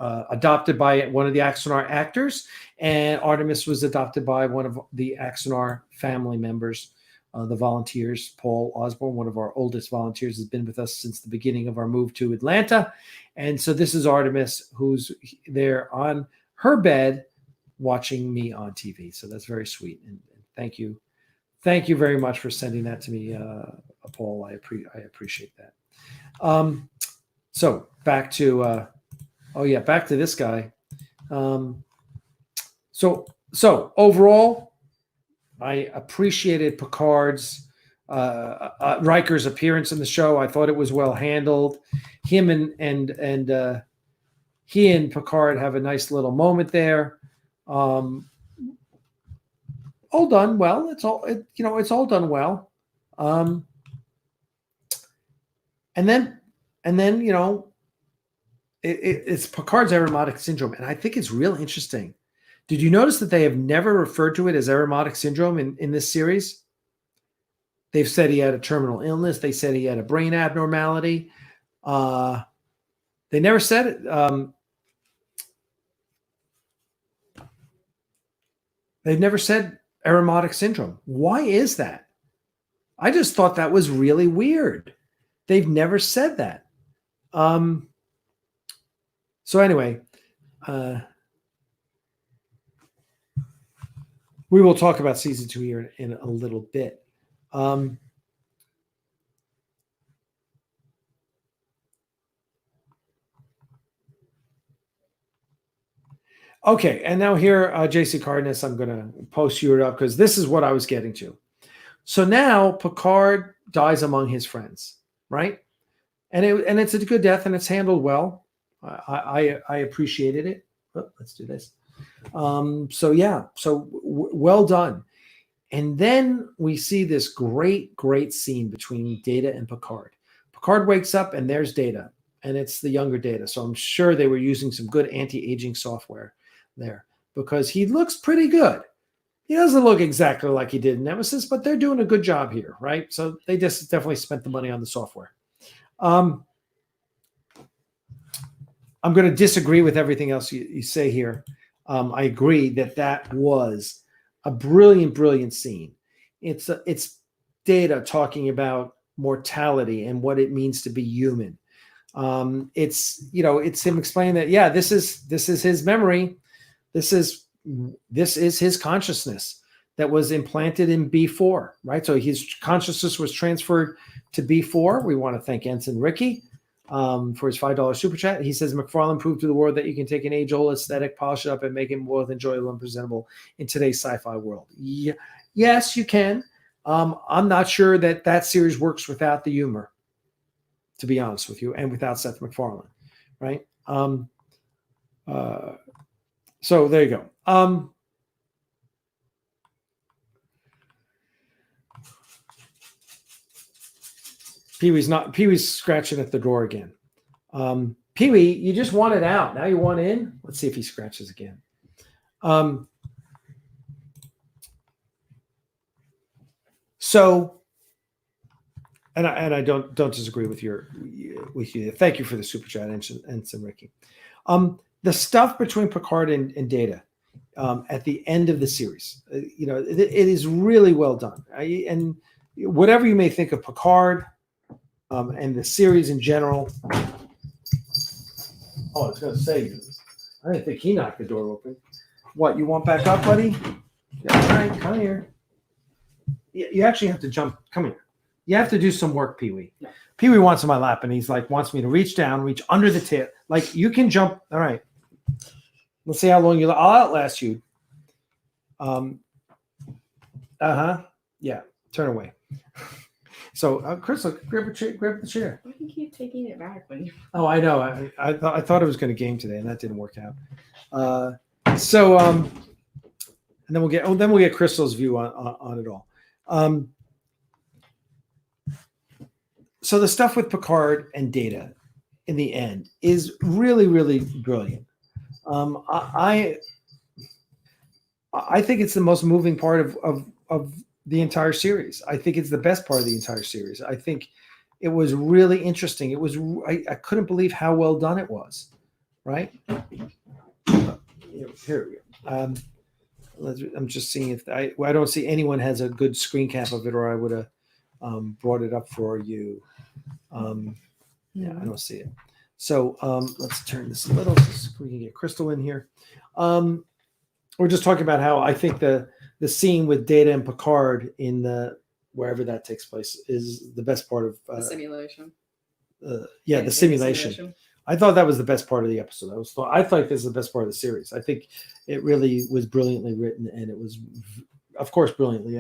adopted by one of the Axanar actors, and Artemis was adopted by one of the Axanar family members, the volunteers. Paul Osborne, one of our oldest volunteers, has been with us since the beginning of our move to Atlanta. And so this is Artemis, who's there on her bed watching me on TV. So that's very sweet. And thank you. Thank you very much for sending that to me, Paul. I appreciate that. So back to back to this guy. So overall, I appreciated Picard's Riker's appearance in the show. I thought it was well handled. Him and he and Picard have a nice little moment there. All done well. It's all done well. And then it's Picard's aromatic syndrome, and I think it's real interesting. Did you notice that they have never referred to it as aromatic syndrome in this series? They've said he had a terminal illness. They said he had a brain abnormality. They never said it. They've never said aromatic syndrome. Why is that? I just thought that was really weird. They've never said that. So anyway, we will talk about season 2 here in a little bit. Okay, and now here, JC Cardenas, I'm going to post you it up because this is what I was getting to. So now Picard dies among his friends, right? And it's a good death, and it's handled well. I appreciated it. Oh, let's do this. So well done. And then we see this great scene between Data and Picard. Picard wakes up, and there's Data, and it's the younger Data. So I'm sure they were using some good anti-aging software there because he looks pretty good. He doesn't look exactly like he did in Nemesis, but they're doing a good job here, right? So they just definitely spent the money on the software. I'm going to disagree with everything else you say here. I agree that was a brilliant scene. It's Data talking about mortality and what it means to be human. It's him explaining that, yeah, this is his memory. This is his consciousness that was implanted in B4, right? So his consciousness was transferred to B4. We want to thank Ensign Ricky for his $5 super chat. He says, McFarlane proved to the world that you can take an age-old aesthetic, polish it up, and make it both enjoyable and presentable in today's sci-fi world. Yeah, yes, you can. I'm not sure that series works without the humor, to be honest with you, and without Seth MacFarlane, right? So there you go. Pee-wee's scratching at the door again. Pee-wee, you just want it out. Now you want in? Let's see if he scratches again. And I don't disagree with you. Thank you for the super chat, Ensign Ricky. The stuff between Picard and Data at the end of the series, it is really well done. And whatever you may think of Picard and the series in general. Oh, I was going to say, I didn't think he knocked the door open. What, you want back up, buddy? Yeah, all right, come here. You actually have to jump. Come here. You have to do some work, Pee-wee. No. Pee-wee wants on my lap, and he's like, wants me to reach down, reach under the tail. Like, you can jump. All right. Let's see how long I'll outlast you. Yeah. Turn away. So, Chris, look, grab the chair. Why do you keep taking it back when you? Oh, I know. I thought it was going to game today, and that didn't work out. And then we'll get Crystal's view on it all. So the stuff with Picard and Data in the end is really, really brilliant. I think it's the most moving part of the entire series. I think it's the best part of the entire series. I think it was really interesting. It was I couldn't believe how well done it was. Right? Here we go. I'm just seeing if I don't see anyone has a good screen cap of it, or I would have brought it up for you. Yeah, I don't see it. So let's turn this a little so we can get Crystal in here. We're just talking about how I think the scene with Data and Picard in the wherever that takes place is the best part of the simulation. The simulation. I thought that was the best part of the episode. I thought this is the best part of the series. I think it really was brilliantly written, and it was, of course, brilliantly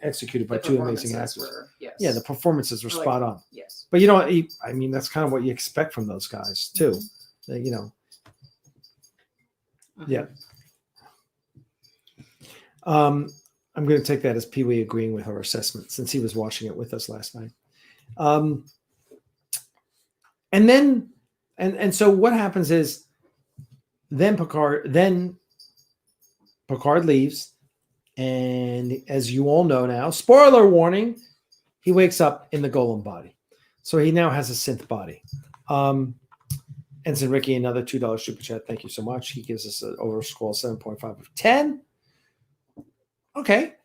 executed by two amazing actors. Yes. Yeah, the performances were spot on. Yes. But I mean, that's kind of what you expect from those guys too. Yeah. I'm going to take that as Pee-wee agreeing with our assessment since he was watching it with us last night. And then. And so what happens is then Picard leaves, and as you all know now, spoiler warning, he wakes up in the Golem body. So he now has a synth body. Ensign Ricky, another $2 super chat. Thank you so much. He gives us an overall 7.5 of 10. Okay.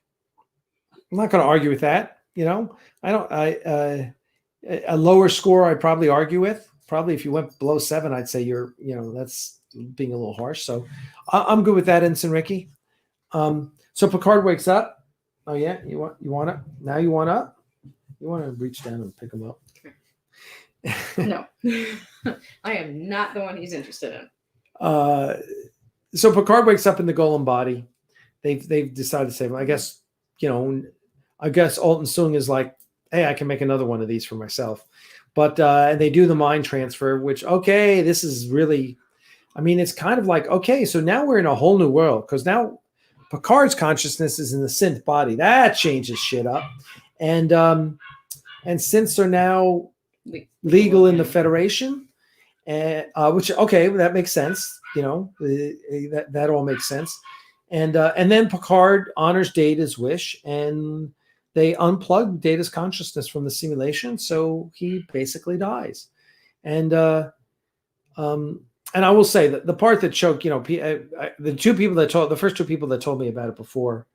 I'm not going to argue with that. A lower score I'd probably argue with. Probably if you went below 7, I'd say that's being a little harsh. So I'm good with that, Ensign Ricky. So Picard wakes up. Oh yeah, you want it? Now you want up? You want to reach down and pick him up? No, I am not the one he's interested in. So Picard wakes up in the Golem body. They've decided to save him. I guess Alton Sung is like, hey, I can make another one of these for myself. But and they do the mind transfer, which, okay, this is really, I mean, it's kind of like, okay, so now we're in a whole new world because now Picard's consciousness is in the synth body. That changes shit up. And synths are now legal in the Federation, which, okay, that makes sense. That all makes sense. And then Picard honors Data's wish, and they unplug Data's consciousness from the simulation, so he basically dies. And I will say that the part that choked, the first two people that told me about it before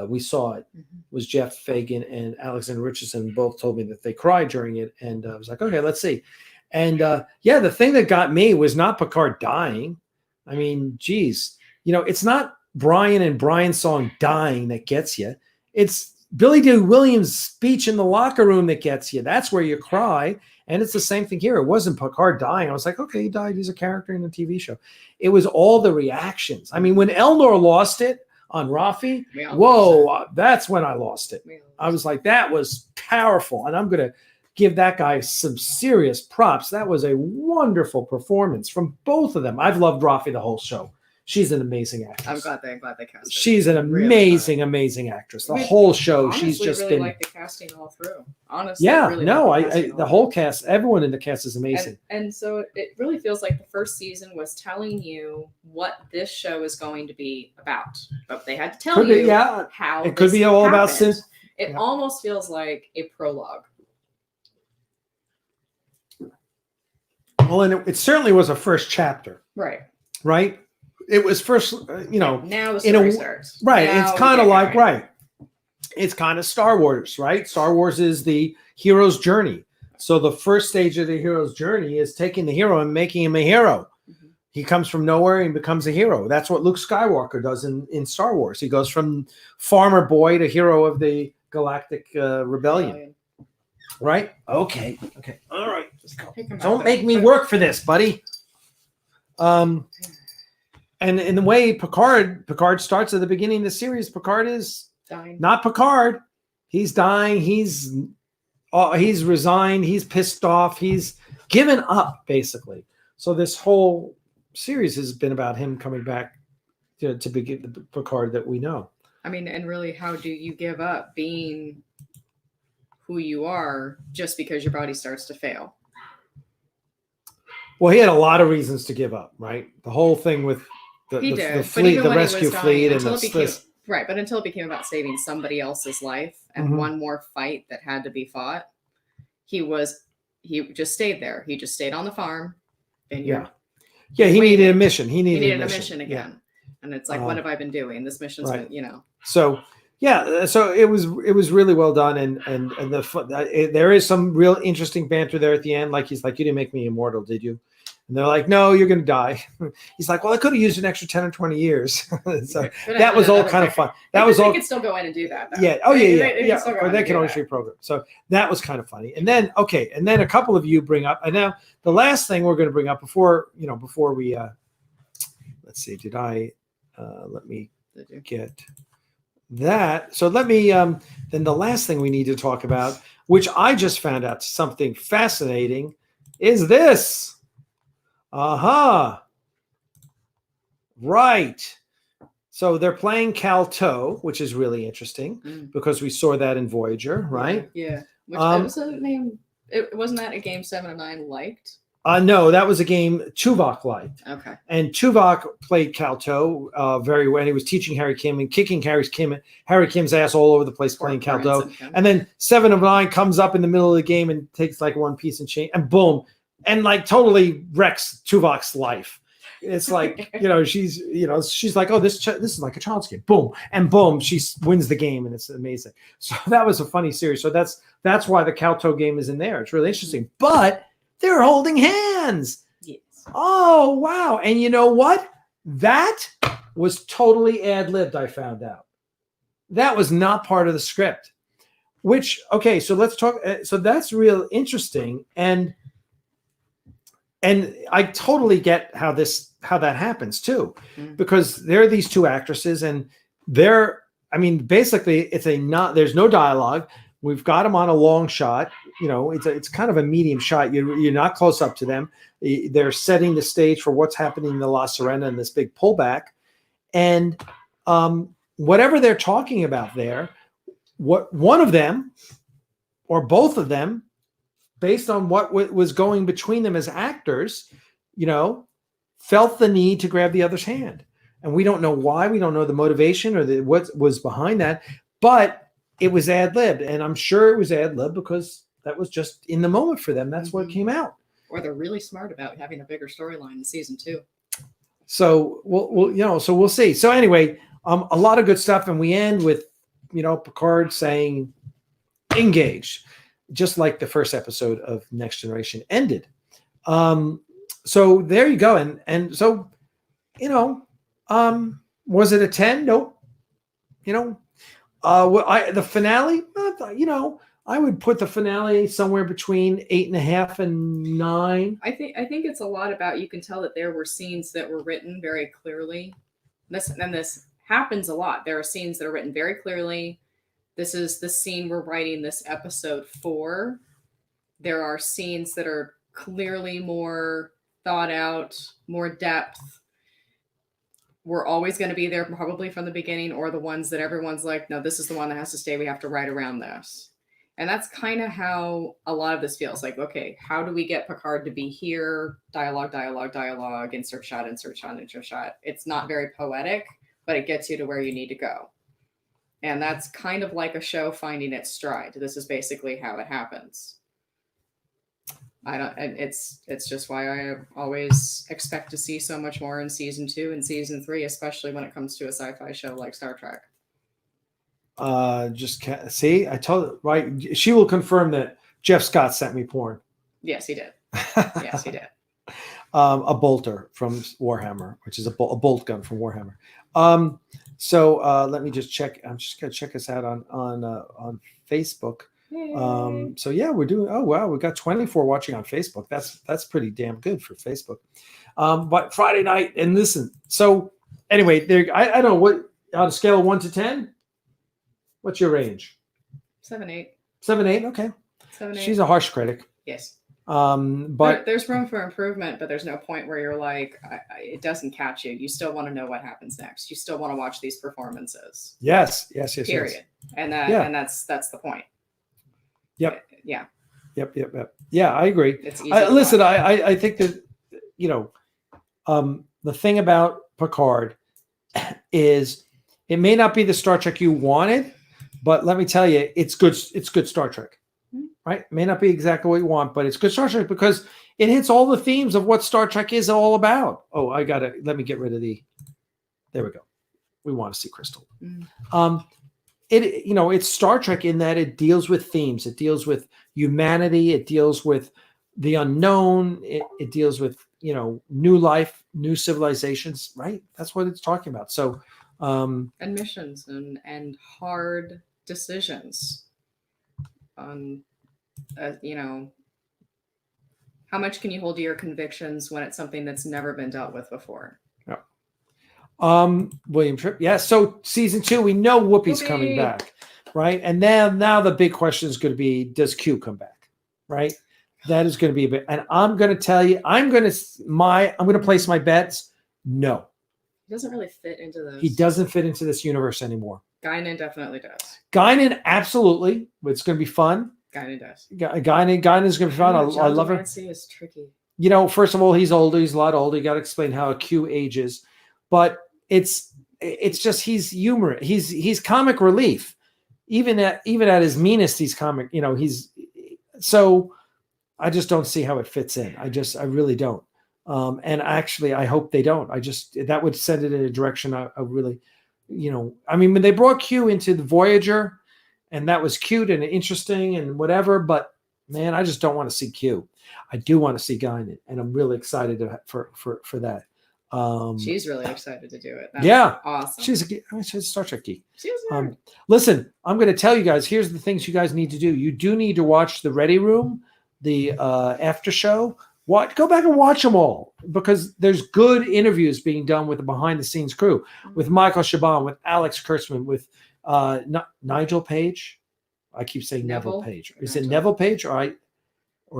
we saw it was Jeff Fagan and Alexander Richardson. Both told me that they cried during it, and I was like, okay, let's see. And the thing that got me was not Picard dying. I mean, geez, it's not Brian and Brian's song "Dying" that gets you. It's Billy Dee Williams' speech in the locker room that gets you. That's where you cry. And it's the same thing here. It wasn't Picard dying. I was like, okay, he died. He's a character in the TV show. It was all the reactions. I mean, when Elnor lost it on Rafi, that's when I lost it. I was like, that was powerful. And I'm going to give that guy some serious props. That was a wonderful performance from both of them. I've loved Rafi the whole show. She's an amazing actress. I'm glad they cast her. She's an amazing, amazing actress. The whole show, honestly, she's just really been like the casting all through. Honestly, yeah. Really The whole cast, everyone in the cast is amazing. And so it really feels like the first season was telling you what this show is going to be about, but they had to tell you how it could be all happened. about synth. It almost feels like a prologue. Well, and it certainly was a first chapter, right? It was first, Now the story starts. Right. Now it's kind of like, it's kind of Star Wars, right? Star Wars is the hero's journey. So the first stage of the hero's journey is taking the hero and making him a hero. Mm-hmm. He comes from nowhere and becomes a hero. That's what Luke Skywalker does in Star Wars. He goes from farmer boy to hero of the galactic rebellion. Right? Okay. All right. Don't make me work for this, buddy. And in the way Picard starts at the beginning of the series, Picard is dying. Not Picard. He's dying. He's resigned. He's pissed off. He's given up, basically. So this whole series has been about him coming back to begin the Picard that we know. I mean, and really, how do you give up being who you are just because your body starts to fail? Well, he had a lot of reasons to give up, right? The whole thing with the fleet, the rescue fleet, and right. But until it became about saving somebody else's life and one more fight that had to be fought, he just stayed there. He just stayed on the farm. And he needed a mission. He needed a mission again. Yeah. And it's like, what have I been doing? This mission's right. been, So so it was really well done, and there is some real interesting banter there at the end. Like he's like, "You didn't make me immortal, did you?" And they're like, "No, you're going to die." He's like, "Well, I could have used an extra 10 or 20 years." So that was all kind of fun. They could still go in and do that. Though. Yeah. Oh yeah. Or they can always reprogram. So that was kind of funny. And then a couple of you bring up, and now the last thing we're going to bring up before we let's see, did I let me get that. So let me then the last thing we need to talk about, which I just found out something fascinating, is this. Right. So they're playing Calto, which is really interesting because we saw that in Voyager, right? Yeah. Which was the name? Wasn't that a game 7 and 9 liked? No, that was a game Tuvok liked. Okay. And Tuvok played Calto very well. And he was teaching Harry Kim and kicking Harry Kim's ass all over the place playing Calto. And then 7 of 9 comes up in the middle of the game and takes like one piece and change, and boom, and like totally wrecks Tuvok's life. It's like, she's like, oh, this is like a child's game. Boom. And boom, she wins the game, and it's amazing. So that was a funny series. So that's why the Calto game is in there. It's really interesting. But they're holding hands. Yes. Oh, wow. And you know what? That was totally ad-libbed, I found out. That was not part of the script. So let's talk. So that's real interesting. And I totally get how that happens too, because there are these two actresses, and basically there's no dialogue. We've got them on a long shot. It's kind of a medium shot. You're not close up to them. They're setting the stage for what's happening in the La Sirena and this big pullback. And whatever they're talking about there, what one of them or both of them, based on what was going between them as actors, felt the need to grab the other's hand. And we don't know why. We don't know the motivation or what was behind that. But it was ad-libbed, and I'm sure it was ad-libbed because that was just in the moment for them. That's what came out. Or they're really smart about having a bigger storyline in season 2. So we'll see. So anyway, a lot of good stuff, and we end with Picard saying, "Engage," just like the first episode of Next Generation ended. So there you go, and so was it a 10? Nope. The finale, I would put the finale somewhere between 8.5 and 9. I think it's a lot about, you can tell that there were scenes that were written very clearly. This happens a lot. There are scenes that are written very clearly. This is the scene we're writing this episode for. There are scenes that are clearly more thought out, more depth. We're always going to be there probably from the beginning, or the ones that everyone's like, no, this is the one that has to stay. We have to write around this. And that's kind of how a lot of this feels like. Okay, how do we get Picard to be here? Dialogue, insert shot. It's not very poetic, but it gets you to where you need to go. And that's kind of like a show finding its stride. This is basically how it happens. It's just why I always expect to see so much more in season 2 and season 3, especially when it comes to a sci-fi show like Star Trek. Just can't see. I told right. She will confirm that Jeff Scott sent me porn. Yes, he did. Yes, he did. A bolter from Warhammer, which is a bolt gun from Warhammer. So let me just check. I'm just gonna check us out on Facebook. Yay. So yeah, we're doing. Oh wow, we got 24 watching on Facebook. That's pretty damn good for Facebook. But Friday night, and listen. So anyway, there. I don't know what on a scale of 1 to 10. What's your range? 7, 8. 7, 8. Okay. 7, 8. She's a harsh critic. Yes. But there's room for improvement, but there's no point where you're like, it doesn't catch you. You still want to know what happens next. You still want to watch these performances. yes. Period. And that's the point. Yep. Yeah. Yep. Yeah, I agree. It's easy. Listen, I think that the thing about Picard is it may not be the Star Trek you wanted, but let me tell you, it's good. It's good Star Trek. Right? It may not be exactly what you want, but it's good Star Trek because it hits all the themes of what Star Trek is all about. Oh, let me get rid of there we go. We want to see Crystal. It's Star Trek in that it deals with themes. It deals with humanity. It deals with the unknown. It deals with, new life, new civilizations, right? That's what it's talking about. So, and missions and hard decisions. How much can you hold to your convictions when it's something that's never been dealt with before? Yeah. William Tripp. Yeah. So season 2, we know Whoopi's coming back, right? And then now the big question is going to be, does Q come back? Right. That is going to be a bit. And I'm going to tell you, I'm going to place my bets. No. He doesn't really fit into this. He doesn't fit into this universe anymore. Guinan definitely does. Guinan, absolutely. It's going to be fun. Guinan does. Guinan is going to be fun. I love her. Is tricky. First of all, he's older. He's a lot older. You got to explain how a Q ages, but it's just he's humor. He's comic relief. Even at his meanest, he's comic. So I just don't see how it fits in. I really don't. And actually, I hope they don't. That would send it in a direction I really, when they brought Q into the Voyager, and that was cute and interesting and whatever, but man, I just don't want to see Q. I do want to see Guinan, and I'm really excited for that. She's really excited to do it. That's awesome. She's a Star Trek geek. She's listen, I'm going to tell you guys. Here's the things you guys need to do. You do need to watch the Ready Room, the after show. Go back and watch them all because there's good interviews being done with the behind the scenes crew, with Michael Chabon, with Alex Kurtzman, with Nigel Page. I keep saying Neville Page. Is it Neville Page or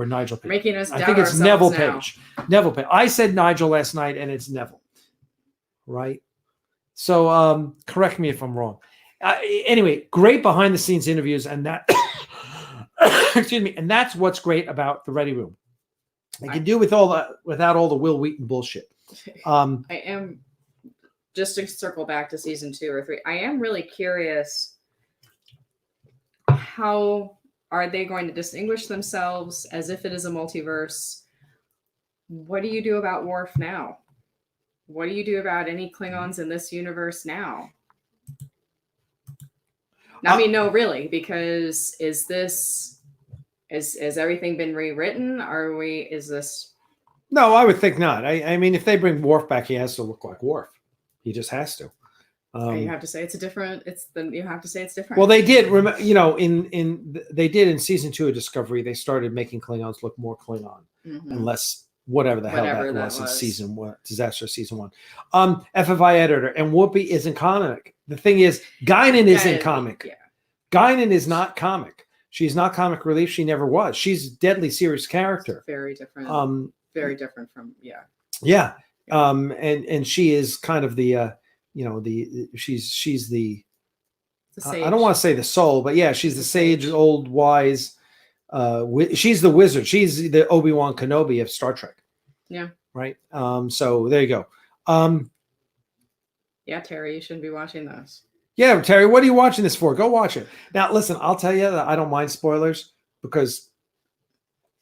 Nigel Page? Making us doubt I think it's ourselves Neville now. Page. Neville Page. I said Nigel last night, and it's Neville. Right. So correct me if I'm wrong. Anyway, great behind the scenes interviews, and that excuse me, and that's what's great about the Ready Room. They can do without all the Will Wheaton bullshit. I am, just to circle back to season 2 or 3. I am really curious. How are they going to distinguish themselves as if it is a multiverse? What do you do about Worf now? What do you do about any Klingons in this universe now? No, really, because has everything been rewritten? No, I would think not. If they bring Worf back, he has to look like Worf. He just has to. You have to say it's different. Well, they did. They did in season 2 of Discovery. They started making Klingons look more Klingon and less whatever the hell that was in season 1, Disaster season 1. FFI editor, and Whoopi isn't comic. The thing is, Guinan isn't comic. Yeah. Guinan is not comic. She's not comic relief. She never was. She's a deadly serious character. Very different. Very different from Yeah. And she is kind of the she's the I don't want to say the soul, but yeah, she's the sage, old wise. She's the wizard. She's the Obi-Wan Kenobi of Star Trek. Yeah. Right. So there you go. Yeah, Terry, you shouldn't be watching this. Yeah, Terry, what are you watching this for? Go watch it. Now, listen, I'll tell you that I don't mind spoilers because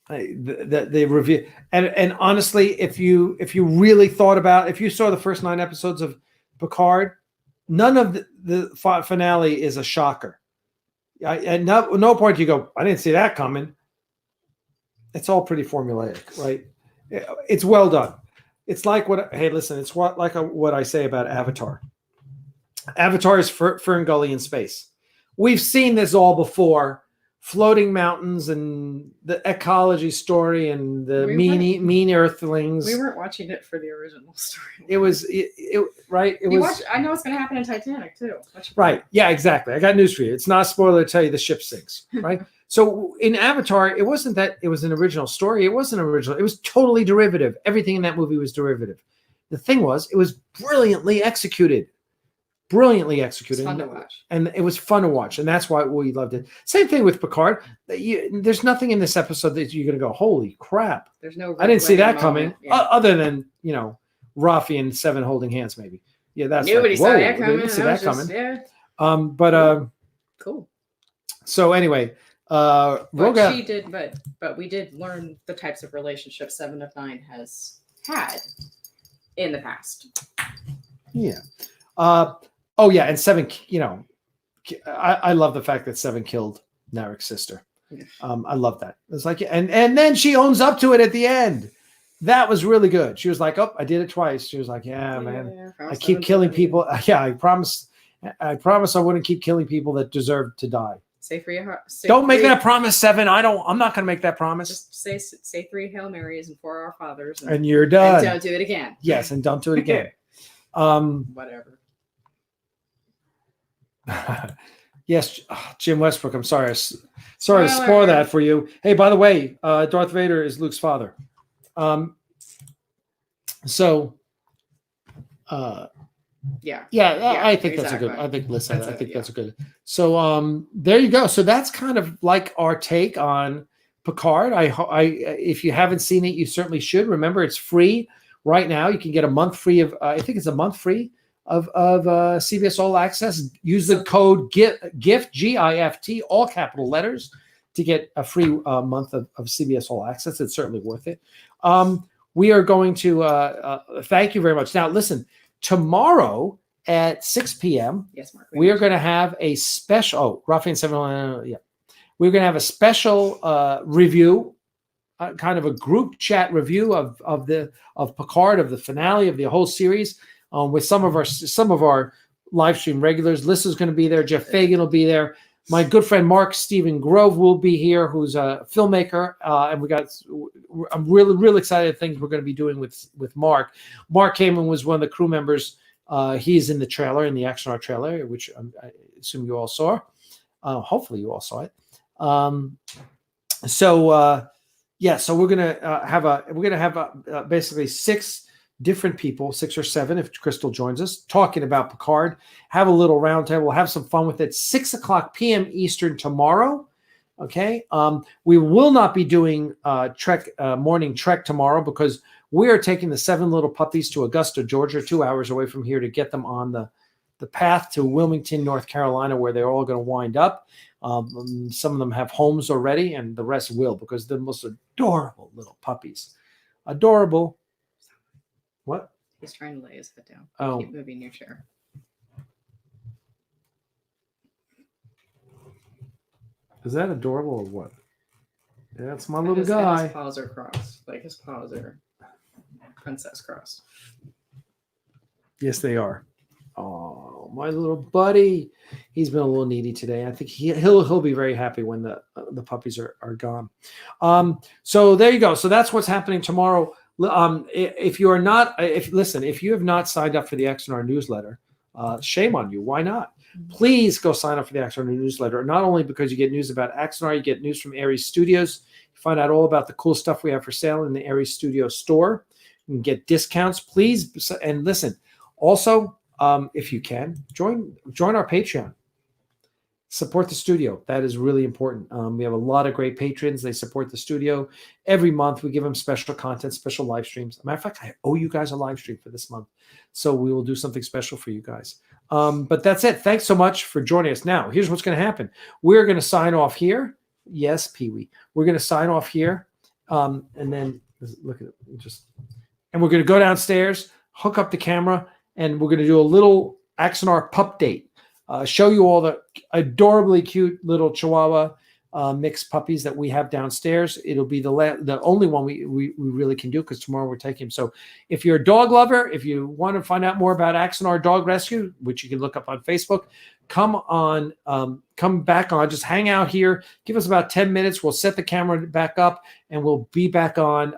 the review and honestly, if you really thought about, if you saw the first 9 episodes of Picard, none of the finale is a shocker. At no point you go, I didn't see that coming. It's all pretty formulaic, right? It's well done. It's like what I say about Avatar. Avatar is Fern Gully in space. We've seen this all before. Floating mountains and the ecology story and the mean earthlings. We weren't watching it for the original story. It was right. It was. Watch, I know it's going to happen in Titanic too. Right. Yeah, exactly. I got news for you. It's not a spoiler to tell you the ship sinks. Right. So in Avatar, it wasn't that it was an original story. It wasn't original. It was totally derivative. Everything in that movie was derivative. The thing was, it was brilliantly executed. Brilliantly executed. It's fun to watch. And it was fun to watch. And that's why we loved it. Same thing with Picard. There's nothing in this episode that you're going to go, holy crap. There's no. I didn't see that coming. Yeah. Other than, Rafi and Seven holding hands, maybe. Yeah, that's nobody saw that coming. Didn't see that coming. Yeah. Cool. So anyway, but she did, but we did learn the types of relationships 7 of 9 has had in the past. Yeah. And 7, I love the fact that 7 killed Narek's sister. Yeah. I love that. It's like, and then she owns up to it at the end. That was really good. She was like, "Oh, I did it twice." She was like, "Yeah, man, I keep killing people. Yeah, I promise I wouldn't keep killing people that deserve to die." Say 3. Don't make that promise, 7. I'm not going to make that promise. Just say 3 Hail Marys and 4 Our Fathers, and you're done. And don't do it again. Yes, and don't do it again. Whatever. Yes, Jim Westbrook. I'm sorry to spoil that for you. Hey, by the way, Darth Vader is Luke's father. I think that's a good. I think that's a good. So there you go. So that's kind of like our take on Picard. If you haven't seen it, you certainly should. Remember, it's free right now. You can get a month free of. I think it's a month free of CBS All Access. Use the code GIFT GIFT, all capital letters, to get a free month of CBS All Access. It's certainly worth it. We are going to thank you very much. Now, listen, tomorrow at 6 p.m., yes, Mark, we are going to have a special. Rafi and 7, we're going to have a special review, kind of a group chat review of Picard, of the finale of the whole series. With some of our live stream regulars. Lissa's going to be there. Jeff Fagan will be there. My good friend Mark Stephen Grove will be here, who's a filmmaker, and I'm really excited at things we're going to be doing with Mark. Mark Kamen was one of the crew members. He's in the trailer, in the Axanar trailer, which I assume you all saw. Hopefully you all saw it. So we're gonna have basically 6 different people, 6 or 7, if Crystal joins us, talking about Picard. Have a little roundtable. Have some fun with it. 6:00 p.m. Eastern tomorrow. Okay. We will not be doing morning trek tomorrow because we are taking the 7 little puppies to Augusta, Georgia, 2 hours away from here, to get them on the path to Wilmington, North Carolina, where they're all going to wind up. Some of them have homes already, and the rest will, because they're the most adorable little puppies. Adorable. What? He's trying to lay his head down. Oh. Keep moving your chair. Is that adorable or what? Yeah, that's my little guy. His paws are crossed. Like his paws are princess crossed. Yes, they are. Oh, my little buddy. He's been a little needy today. I think he'll be very happy when the puppies are gone. So there you go. So that's what's happening tomorrow. If you have not signed up for the Axanar newsletter, shame on you. Why not? Please go sign up for the Axanar newsletter. Not only because you get news about Axanar, you get news from Aries Studios. You find out all about the cool stuff we have for sale in the Aries Studio store. You can get discounts, please. And listen, also, if you can, join our Patreon. Support the studio. That is really important. We have a lot of great patrons. They support the studio. Every month, we give them special content, special live streams. As a matter of fact, I owe you guys a live stream for this month. So we will do something special for you guys. But that's it. Thanks so much for joining us. Now, here's what's going to happen. We're going to sign off here. Yes, Pee-wee. We're going to sign off here. And then, look at it. And we're going to go downstairs, hook up the camera, and we're going to do a little Axanar pup date. Show you all the adorably cute little Chihuahua mixed puppies that we have downstairs. It'll be the only one we really can do, because tomorrow we're taking him. So if you're a dog lover, if you want to find out more about Axanar Dog Rescue, which you can look up on Facebook, come back on, just hang out here, give us about 10 minutes. We'll set the camera back up and we'll be back on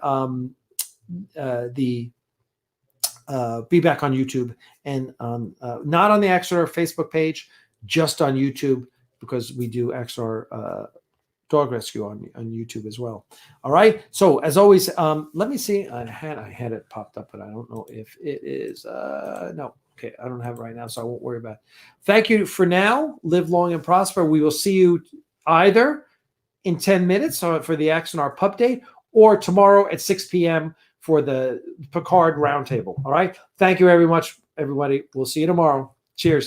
be back on YouTube, and not on the Axanar Facebook page, just on YouTube, because we do Axanar Dog Rescue on YouTube as well. All right. So as always, let me see. I had it popped up, but I don't know if it is. No. Okay. I don't have it right now, so I won't worry about it. Thank you for now. Live long and prosper. We will see you either in 10 minutes for the Axanar Pup Date, or tomorrow at 6 p.m. for the Picard Roundtable. All right. Thank you very much, everybody. We'll see you tomorrow. Cheers.